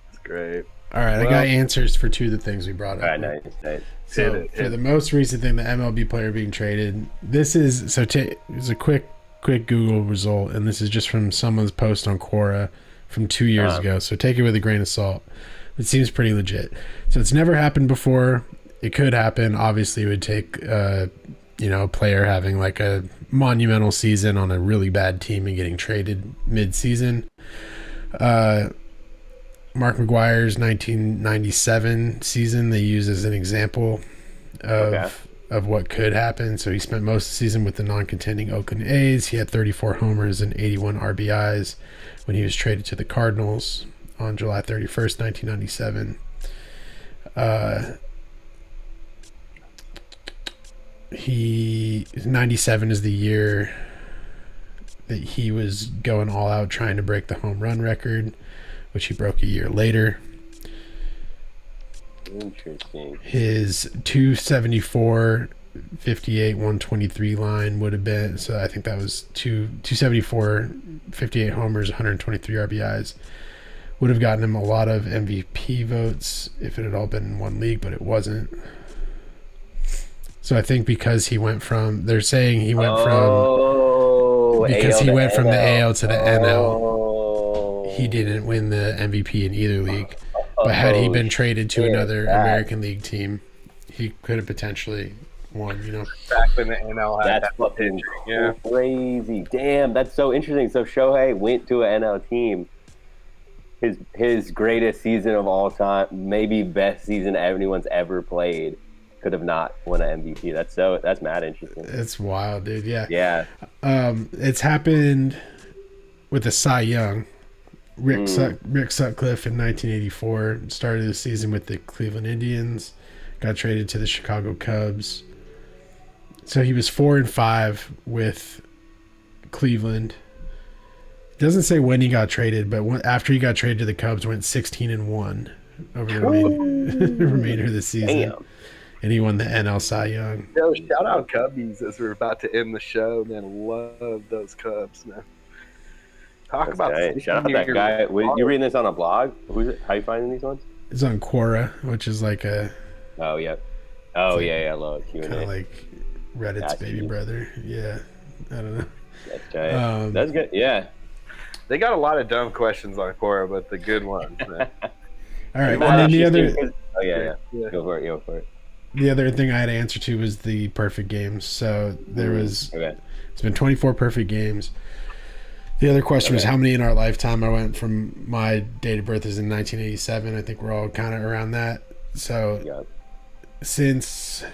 It's great. All right, I got answers for 2 of the things we brought up. All right, nice. So for the most recent thing, the MLB player being traded, this is it's a quick Google result, and this is just from someone's post on Quora from 2 years ago. So take it with a grain of salt. It seems pretty legit. So it's never happened before. It could happen. Obviously, it would take a player having like a monumental season on a really bad team and getting traded mid-season. Mark McGwire's 1997 season they use as an example of what could happen. So he spent most of the season with the non-contending Oakland A's. He had 34 homers and 81 RBIs when he was traded to the Cardinals on July 31st, 1997. 97 is the year that he was going all out trying to break the home run record, which he broke a year later. Interesting. His 274, 58, 123 line would have been, so I think that was 274, 58 homers, 123 RBIs. Would have gotten him a lot of MVP votes if it had all been in one league, but it wasn't. So I think because he went from, they're saying he went from, because he went from the AL to the NL, he didn't win the MVP in either league. But had he been traded to another American League team, he could have potentially won, Back when the NL had That's fucking crazy. Damn, that's so interesting. So Shohei went to an NL team. His greatest season of all time, maybe best season anyone's ever played, could have not won an MVP. That's mad interesting. It's wild, dude. Yeah. Yeah. It's happened with the Cy Young. Rick Sutcliffe in 1984 started the season with the Cleveland Indians, got traded to the Chicago Cubs. So he was 4-5 with Cleveland. It doesn't say when he got traded, but after he got traded to the Cubs, went 16-1 over the remainder of the season. Damn. And he won the NL Cy Young. Yo, shout out Cubbies as we're about to end the show. Man, love those Cubs, man. Talk That's about right. Shout out that guy. You reading this on a blog? Who's it? How you finding these ones? It's on Quora, which is like a Oh yeah. Oh yeah. Love Q&A. kind of like Reddit's That's baby cute. brother. Yeah, I don't know. That's right. That's good. Yeah. They got a lot of dumb questions on Quora, but the good ones, man. All right, and then the other. Oh yeah. Go for it. the other thing I had to answer to was the perfect games. So there was, Okay. it's been 24 perfect games. The other question was how many in our lifetime. I went from my date of birth is in 1987. I think we're all kind of around that. So Yeah. since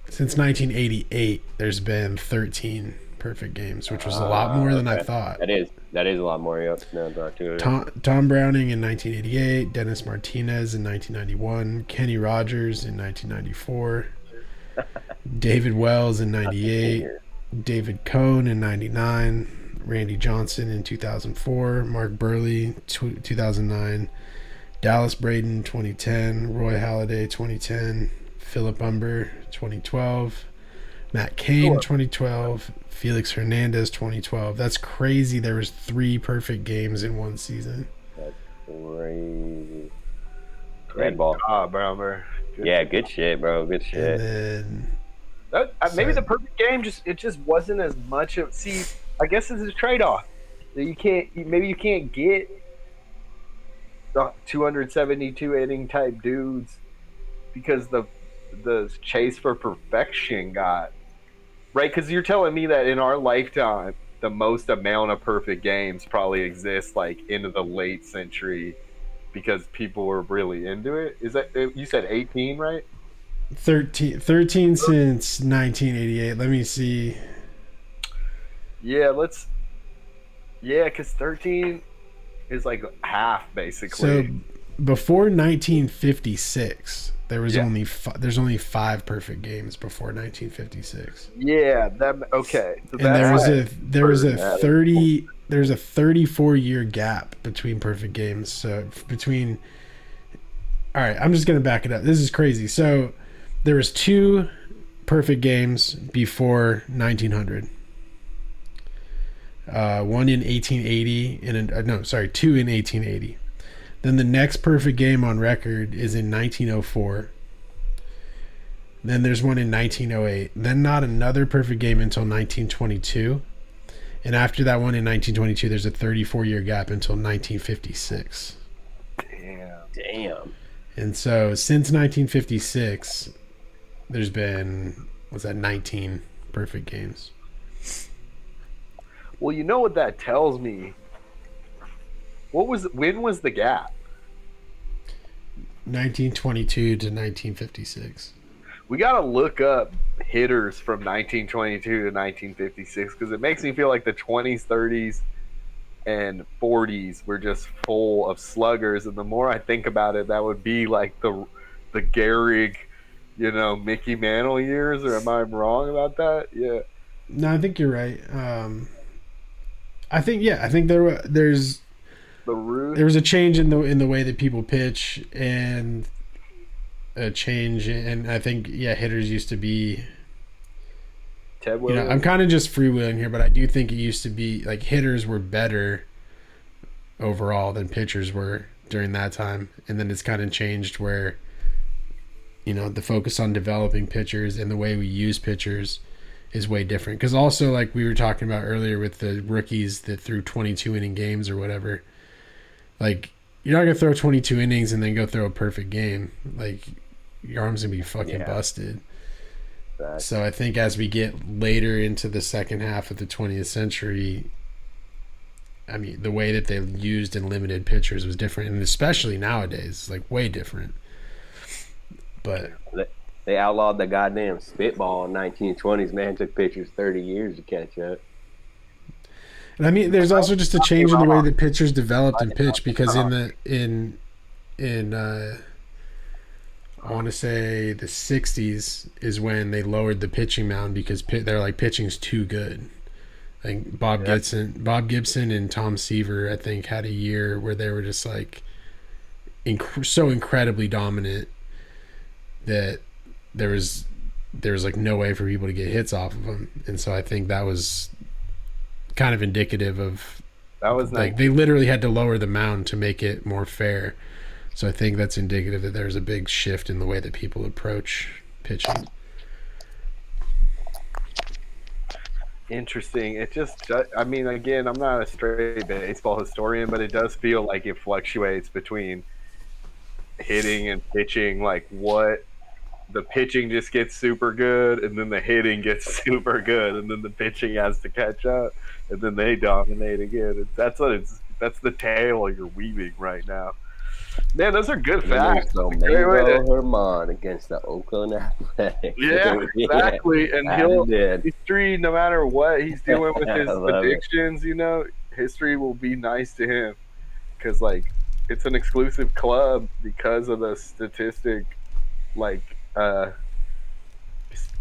1988, there's been 13 perfect games, which was a lot more than I thought. That is a lot more. Yep. No, not too. Tom Browning in 1988, Dennis Martinez in 1991, Kenny Rogers in 1994, David Wells in 98, David Cohn in 99, Randy Johnson in 2004, Mark Burley 2009, Dallas Braden 2010, Roy Halladay 2010, Philip Umber 2012, Matt Cain 2012, Felix Hernandez 2012. That's crazy. There was 3 perfect games in one season. That's crazy. Great ball. Brownbear. Yeah, good shit, bro. Good shit. And then Maybe the perfect game just wasn't as much of. See, I guess it's a trade-off. That you can't get the 272 inning type dudes because the chase for perfection got right. Because you're telling me that in our lifetime, the most amount of perfect games probably exists like into the late century because people were really into it. Is that you said 18, right? 13 since 1988. Let me see. Yeah, because 13 is like half basically. So before 1956, there was there's only 5 perfect games before 1956. Yeah, okay. So And there was a 34-year gap between perfect games. So between, all right, I'm just gonna back it up. This is crazy. So there was 2 perfect games before 1900. One in 1880 and 2 in 1880. Then the next perfect game on record is in 1904. Then there's one in 1908. Then not another perfect game until 1922. And after that one in 1922, there's a 34-year gap until 1956. Damn. And so since 1956, there's been, 19 perfect games. Well, you know what that tells me? When was the gap? 1922 to 1956. We got to look up hitters from 1922 to 1956 because it makes me feel like the 20s, 30s, and 40s were just full of sluggers. And the more I think about it, that would be like the Gehrig, Mickey Mantle years. Or am I wrong about that? Yeah. No, I think you're right. I think there's The root. there was a change in the way that people pitch and a change and I think hitters used to be Ted Williams. I'm kind of just freewheeling here, but I do think it used to be like hitters were better overall than pitchers were during that time, and then it's kind of changed where the focus on developing pitchers and the way we use pitchers is way different. Because also, like we were talking about earlier with the rookies that threw 22 inning games or whatever, like you're not gonna throw 22 innings and then go throw a perfect game. Like your arm's gonna be fucking busted. Right. So I think as we get later into the second half of the 20th century, I mean, the way that they used and limited pitchers was different, and especially nowadays, like way different. But they outlawed the goddamn spitball in 1920s. Man, it took pitchers 30 years to catch up. And I mean, there's also just a change in the way that pitchers developed and pitch, because I want to say the 60s is when they lowered the pitching mound because they're like, pitching's too good. I think Bob Gibson and Tom Seaver, I think, had a year where they were just like so incredibly dominant that there was like no way for people to get hits off of them. And so I think that was kind of indicative of that was like they literally had to lower the mound to make it more fair. So I think that's indicative that there's a big shift in the way that people approach pitching. Interesting. It just, I mean, again, I'm not a straight baseball historian, but it does feel like it fluctuates between hitting and pitching. Like what the pitching just gets super good, and then the hitting gets super good, and then the pitching has to catch up, and then they dominate again. That's the tale you're weaving right now. Man, those are good And then there's facts. Domingo Herman against the Oakland Athletics. Yeah, exactly. And did. history, no matter what he's doing with his I love it. addictions, history will be nice to him because, like, it's an exclusive club because of the statistic, like,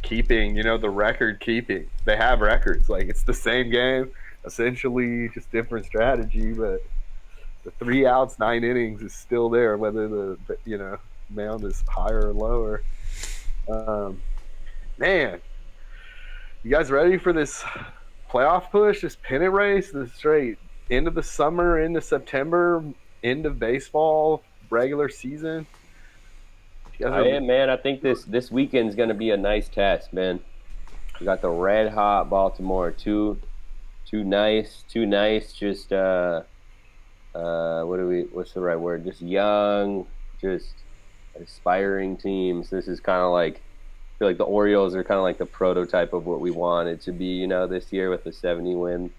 keeping, the record keeping. They have records. Like, it's the same game, essentially, just different strategy, but the 3 outs, 9 innings is still there, whether the mound is higher or lower. Man, you guys ready for this playoff push, this pennant race, this straight end of the summer, into September, end of baseball, regular season? Man, I think this weekend's going to be a nice test, man. We got the red hot Baltimore, too nice, just what's the right word? Just young, just aspiring teams. This is kind of like, I feel like the Orioles are kind of like the prototype of what we wanted to be, this year with the 70-win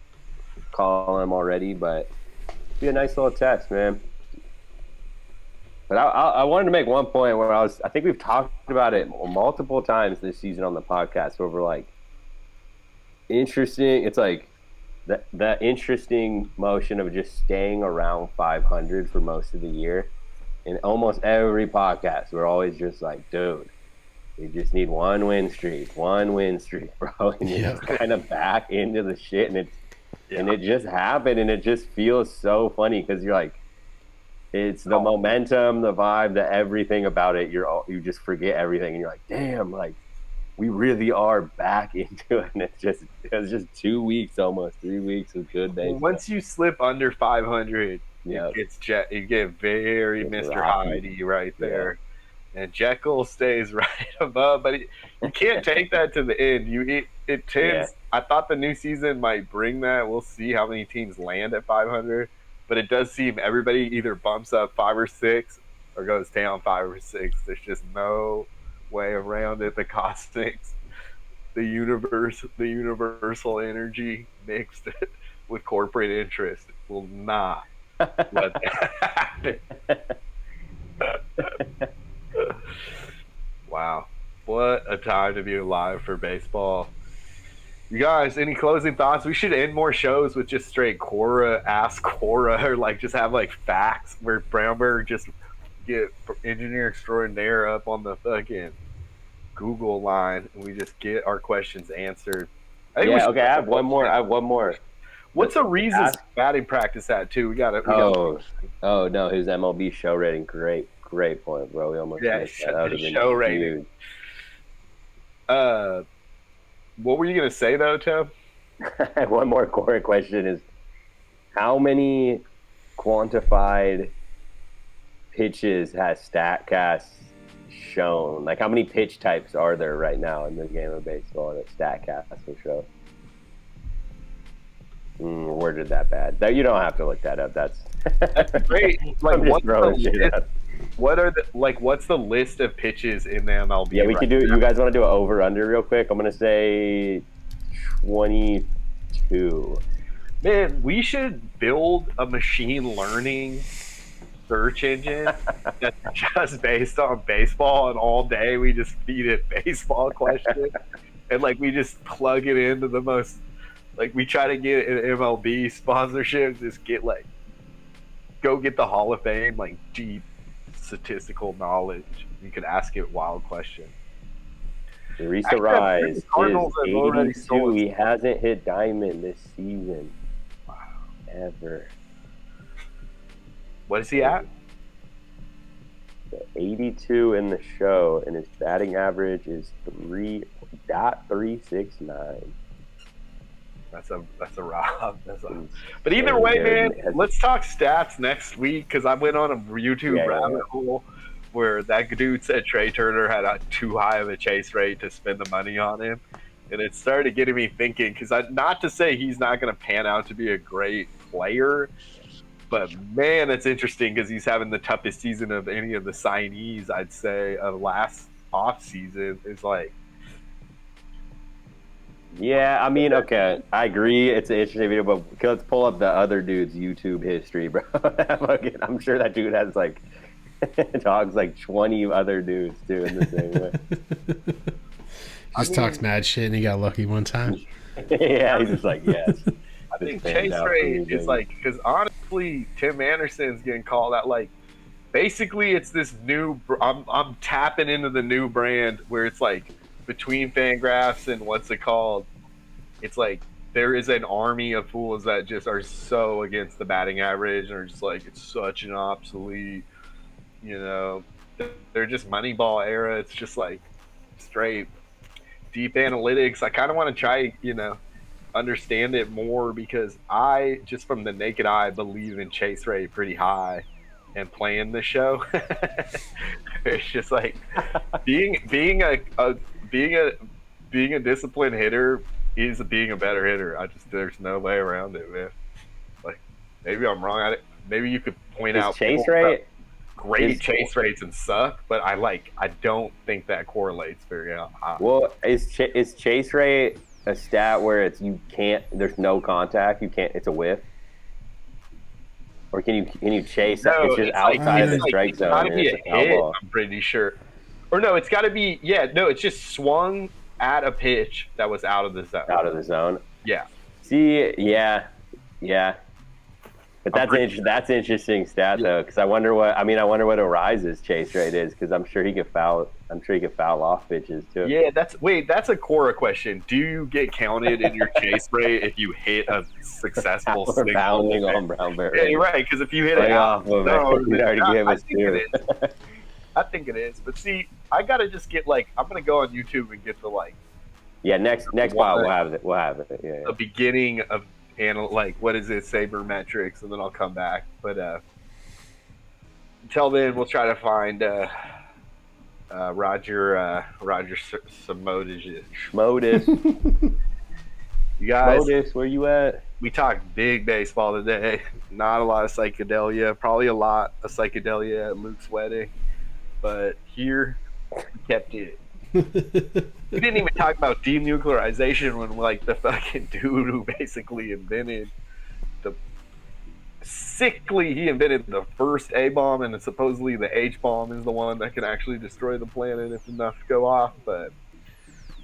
column already. But it'll be a nice little test, man. But I wanted to make one point where I think we've talked about it multiple times this season on the podcast, where we're like, interesting. It's like that interesting motion of just staying around 500 for most of the year. In almost every podcast, we're always just like, dude, we just need one win streak, bro. And it's kind of back into the shit, and it just happened, and it just feels so funny because you're like, it's the momentum, the vibe, the everything about it. You just forget everything, and you're like, damn, like we really are back into it. And it was just 2 weeks, almost 3 weeks of good baseball. Once you slip under 500, you get very Mr. Heidi right there. Yeah. And Jekyll stays right above, but you can't take that to the end. It tends. I thought the new season might bring that. We'll see how many teams land at 500, but it does seem everybody either bumps up 5 or 6 or goes down 5 or 6. There's just no way around it. The cosmics, the universal energy mixed with corporate interest will not let that happen. Wow, what a time to be alive for baseball. You guys, any closing thoughts? We should end more shows with just straight Ask Cora, or like just have like facts where Brownbear just get engineer extraordinaire up on the fucking Google line and we just get our questions answered. I have one more. What's a reason batting practice at too? We got it. Oh no, his MLB show rating. Great point, bro. We almost missed that. Show rating. What were you gonna say though, Tobe? One more core question is, how many quantified pitches has StatCast shown? Like, how many pitch types are there right now in the game of baseball that StatCast will show? Worded that bad. You don't have to look that up. That's great. Like, what's the list of pitches in the MLB? Yeah, we could do. You guys want to do an over/under real quick? I'm gonna say 22. Man, we should build a machine learning search engine that's just based on baseball, and all day we just feed it baseball questions, and like we just plug it into the most. Like, we try to get an MLB sponsorship, just go get the Hall of Fame, like, deep statistical knowledge. You could ask it wild questions. Teresa Rise is 82. He hasn't hit diamond this season. Wow. Ever. What is he at? 82 in the show, and his batting average is 3.369. That's a rob. But either way, man, let's talk stats next week, because I went on a YouTube rabbit hole where that dude said Trey Turner had too high of a chase rate to spend the money on him, and it started getting me thinking. Because not to say he's not going to pan out to be a great player, but man, it's interesting because he's having the toughest season of any of the signees, I'd say, of last off season is like. Yeah, I mean, okay, I agree. It's an interesting video, but let's pull up the other dude's YouTube history, bro. I'm sure that dude has like talks like 20 other dudes doing the same way. Just talks mad shit and he got lucky one time. Yeah, he's just like, yes. I think Chase Ray is like, because honestly, Tim Anderson's getting called out. Like, basically, it's this new. I'm tapping into the new brand where it's like between Fangraphs and what's it called? It's like there is an army of fools that just are so against the batting average and are just like it's such an obsolete. You know, they're just Moneyball era. It's just like straight deep analytics. I kind of want to try, understand it more because I just from the naked eye believe in chase rate pretty high and playing the show. It's just like being a disciplined hitter is being a better hitter. There's no way around it, man. Like maybe I'm wrong at it. Maybe you could point out chase rate great chase rates and suck, but I don't think that correlates very high. Well, is chase rate a stat where there's no contact, it's a whiff? Or can you chase No, it's just outside the strike zone? It's gotta be a hit, I'm pretty sure. Or no, it's gotta be it's just swung at a pitch that was out of the zone. Out of the zone. Yeah. See, yeah. But that's an interesting stat though, because I wonder what Arise's chase rate is, because I'm sure he could foul off pitches too. Yeah, that's a Cora question. Do you get counted in your chase rate if you hit a successful single? Pounding on Brownbear. Yeah, you're right, because if you hit it out, I think it is. But see, I gotta just get I'm gonna go on YouTube and get the next while we'll have it. Yeah. The beginning of what is it, sabermetrics, and then I'll come back. But until then, we'll try to find Roger Samodis. You guys, Schmodis, where you at? We talked big baseball today. Not a lot of psychedelia. Probably a lot of psychedelia at Luke's wedding, but here we kept it. We didn't even talk about denuclearization when the fucking dude who basically invented he invented the first A-bomb, and supposedly the H-bomb is the one that can actually destroy the planet if enough go off. But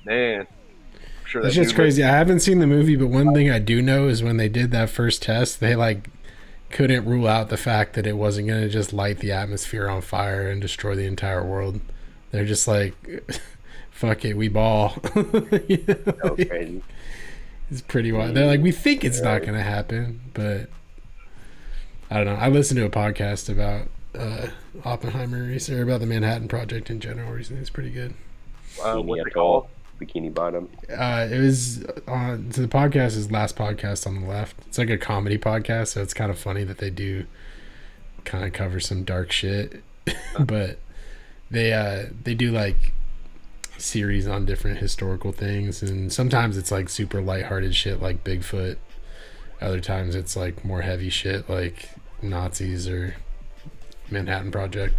man, I'm sure that's just crazy. I haven't seen the movie, but one thing I do know is when they did that first test, they couldn't rule out the fact that it wasn't going to just light the atmosphere on fire and destroy the entire world. They're just like, fuck it, we ball. Crazy. It's pretty wild. They're like, we think it's not going to happen, but I don't know. I listened to a podcast about Oppenheimer recently, or about the Manhattan Project in general recently. It's pretty good. What's it called? Bikini Bottom. It was on. So the podcast is Last Podcast on the Left. It's like a comedy podcast, so it's kind of funny that they do kind of cover some dark shit, but they do series on different historical things, and sometimes it's super lighthearted shit like Bigfoot. Other times it's more heavy shit like Nazis or Manhattan Project.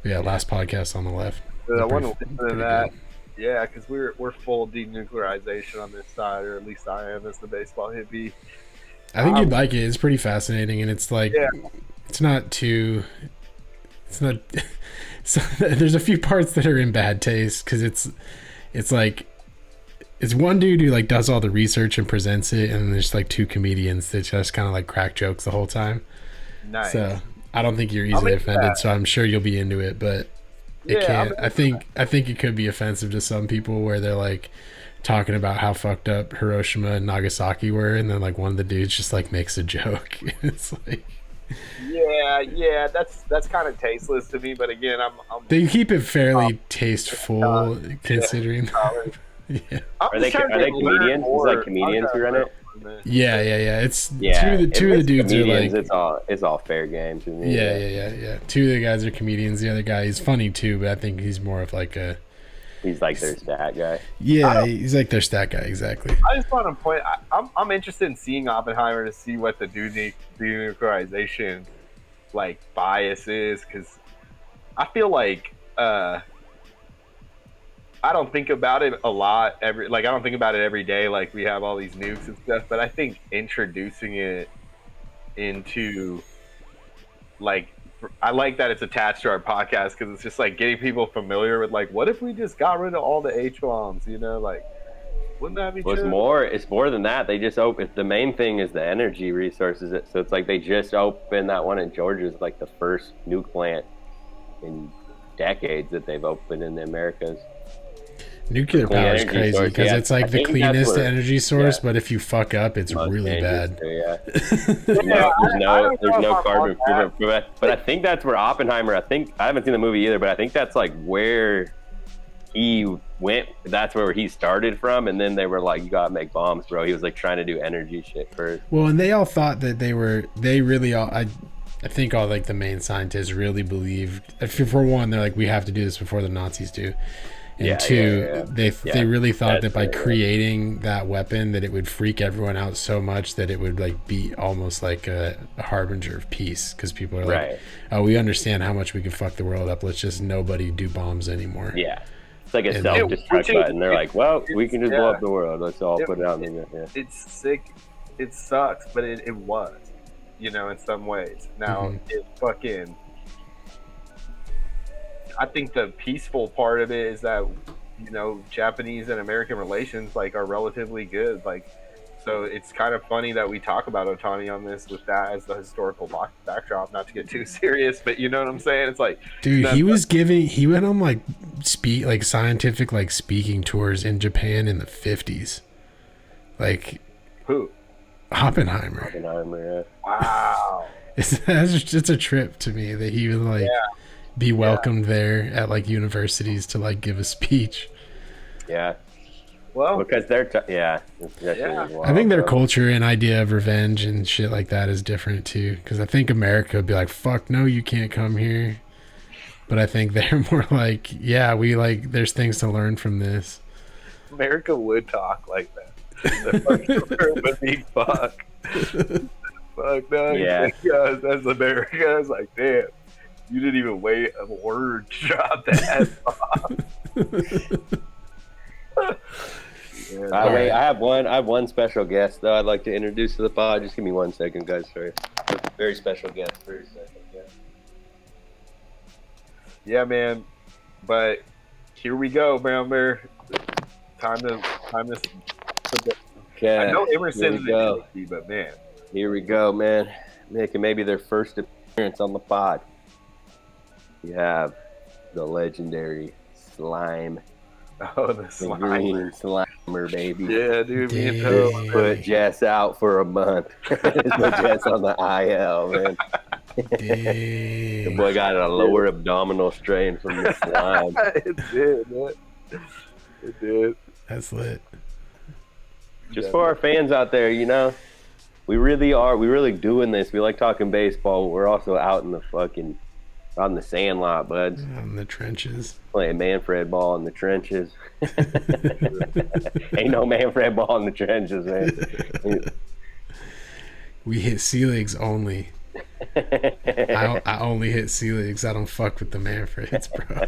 But yeah, Last Podcast on the Left. I want to listen to that. Good. Yeah, because we're full denuclearization on this side, or at least I am as the baseball hippie. I think you'd like it. It's pretty fascinating, and it's it's not too. It's not. So there's a few parts that are in bad taste because it's one dude who does all the research and presents it, and there's two comedians that just kind of crack jokes the whole time. Nice. So I don't think you're easily offended, so I'm sure you'll be into it, but it can't. I think it could be offensive to some people where they're talking about how fucked up Hiroshima and Nagasaki were, and then one of the dudes just makes a joke. It's yeah, that's kind of tasteless to me. But again, I'm they keep it fairly tasteful considering. Yeah. Are they comedians? Is comedians who run it? Yeah. It's two of the dudes are it's all fair game to me. Yeah. Two of the guys are comedians. The other guy, he's funny too, but I think he's more of he's their stat guy. Yeah, he's their stat guy, exactly. I just want to point. I'm interested in seeing Oppenheimer to see what the denuclearization bias is, because I feel I don't think about it a lot I don't think about it every day. Like we have all these nukes and stuff, but I think introducing it into like I like that it's attached to our podcast because it's just like getting people familiar with like what if we just got rid of all the H bombs, like wouldn't that be Well, true? it's more than that. They just open. The main thing is the energy resources. So it's like they just opened that one in Georgia. Is like the first nuke plant in decades that they've opened in the Americas. Nuclear Clean power is energy crazy source, because yeah. it's like I the think that's cleanest where- energy source, yeah. but if you fuck up, it's Most really dangerous bad. too, yeah. Yeah, I don't There's know no if I'm carbon on footprint. But I think that's where Oppenheimer. I haven't seen the movie either, but I think that's like where he went. That's where he started from, and then they were like, "You gotta make bombs, bro." He was like trying to do energy shit first. Well, and they all thought that I think all like the main scientists really believed. For one, they're like, we have to do this before the Nazis do. And Yeah, two, yeah. they really thought That's that by fair, yeah. creating that weapon, that it would freak everyone out so much that it would like be almost like a harbinger of peace. Because people are like, Right. oh, we understand how much we can fuck the world up. Let's just nobody do bombs anymore. Yeah, it's like a And- self-destruct button. They're like, "Well, we can just blow yeah. up the world. Let's all put it out in the yeah." It's sick. It sucks, but it was, in some ways. Now it fucking. I think the peaceful part of it is that, Japanese and American relations like are relatively good. Like, so it's kind of funny that we talk about Otani on this with that as the historical backdrop. Not to get too serious, but you know what I'm saying? It's like, Dude, he went on like scientific like speaking tours in Japan in the 50s. Like who? Oppenheimer. Oppenheimer, yeah. Wow. It's a trip to me that he would like be welcomed there at like universities to like give a speech. Yeah. Well, Because they're yeah. I think their culture and idea of revenge and shit like that is different too. Because I think America would be like, "Fuck no, you can't come here." But I think they're more like, "Yeah, we like. There's things to learn from this." America would talk like that. The big fuck. Fuck no. Yeah. That's America. It's like, damn, you didn't even wait a word to drop that. Wait, I have one special guest though I'd like to introduce to the pod. Just give me 1 second, guys. Sorry. Very special guest. Very special guest. Yeah, man. But here we go, Brown Bear. Time to. Okay. I know here Emerson's we go. but man. Here we go, man. Making maybe their first appearance on the pod. You have the legendary Slime. Oh, the The slime. green Slimer, baby. Yeah, dude. Me and Dang. Tobe. Put Jess out for a month. Put Jess on the IL, man. The Dang. boy got a lower abdominal strain from the slime. It did, man. It did. That's lit. Just for our fans out there, we really doing this. We like talking baseball. But we're also out in the on the sandlot, buds. In the trenches. Playing Manfred ball in the trenches. Ain't no Manfred ball in the trenches, man. We hit C-Leagues only. I only hit C-Leagues. I don't fuck with the Manfreds, bro.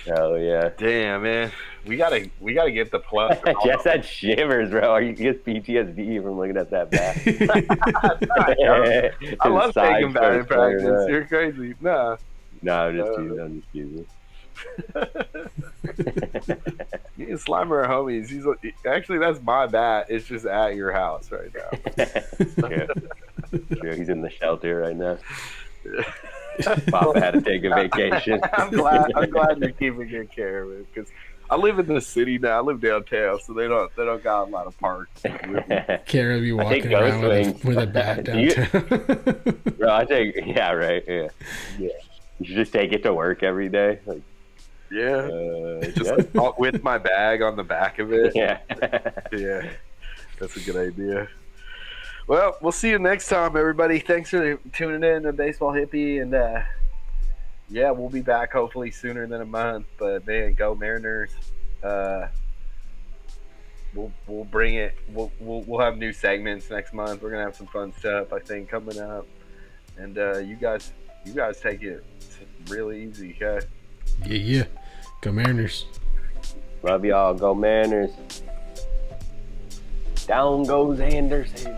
Oh yeah. Damn, man. We gotta get the plus. Jess had shivers, bro. Are you get PTSD from looking at that bat? I love taking batting practice. Yeah. You're crazy. Nah. No, I'm just teasing. I'm just teasing. Me and Slimer are homies. Actually, that's my bat. It's just at your house right now. Yeah. Sure, he's in the shelter right now. Papa had to take a vacation. I'm glad you're keeping good care of it because I live in the city now. I live downtown, so they don't got a lot of parks. Kara be I think walking around Ghost with a bat Do you- downtown. Bro, yeah, right, yeah. You should just take it to work every day. Like, Yeah, just yeah. with my bag on the back of it. Yeah. Yeah, that's a good idea. Well, we'll see you next time, everybody. Thanks for tuning in to Baseball Hippie, and yeah, we'll be back hopefully sooner than a month. But man, go Mariners! We'll bring it. We'll have new segments next month. We're gonna have some fun stuff, I think, coming up. And you guys take it really easy. Yeah. Yeah. Go Mariners. Love y'all. Go Mariners. Down goes Anderson.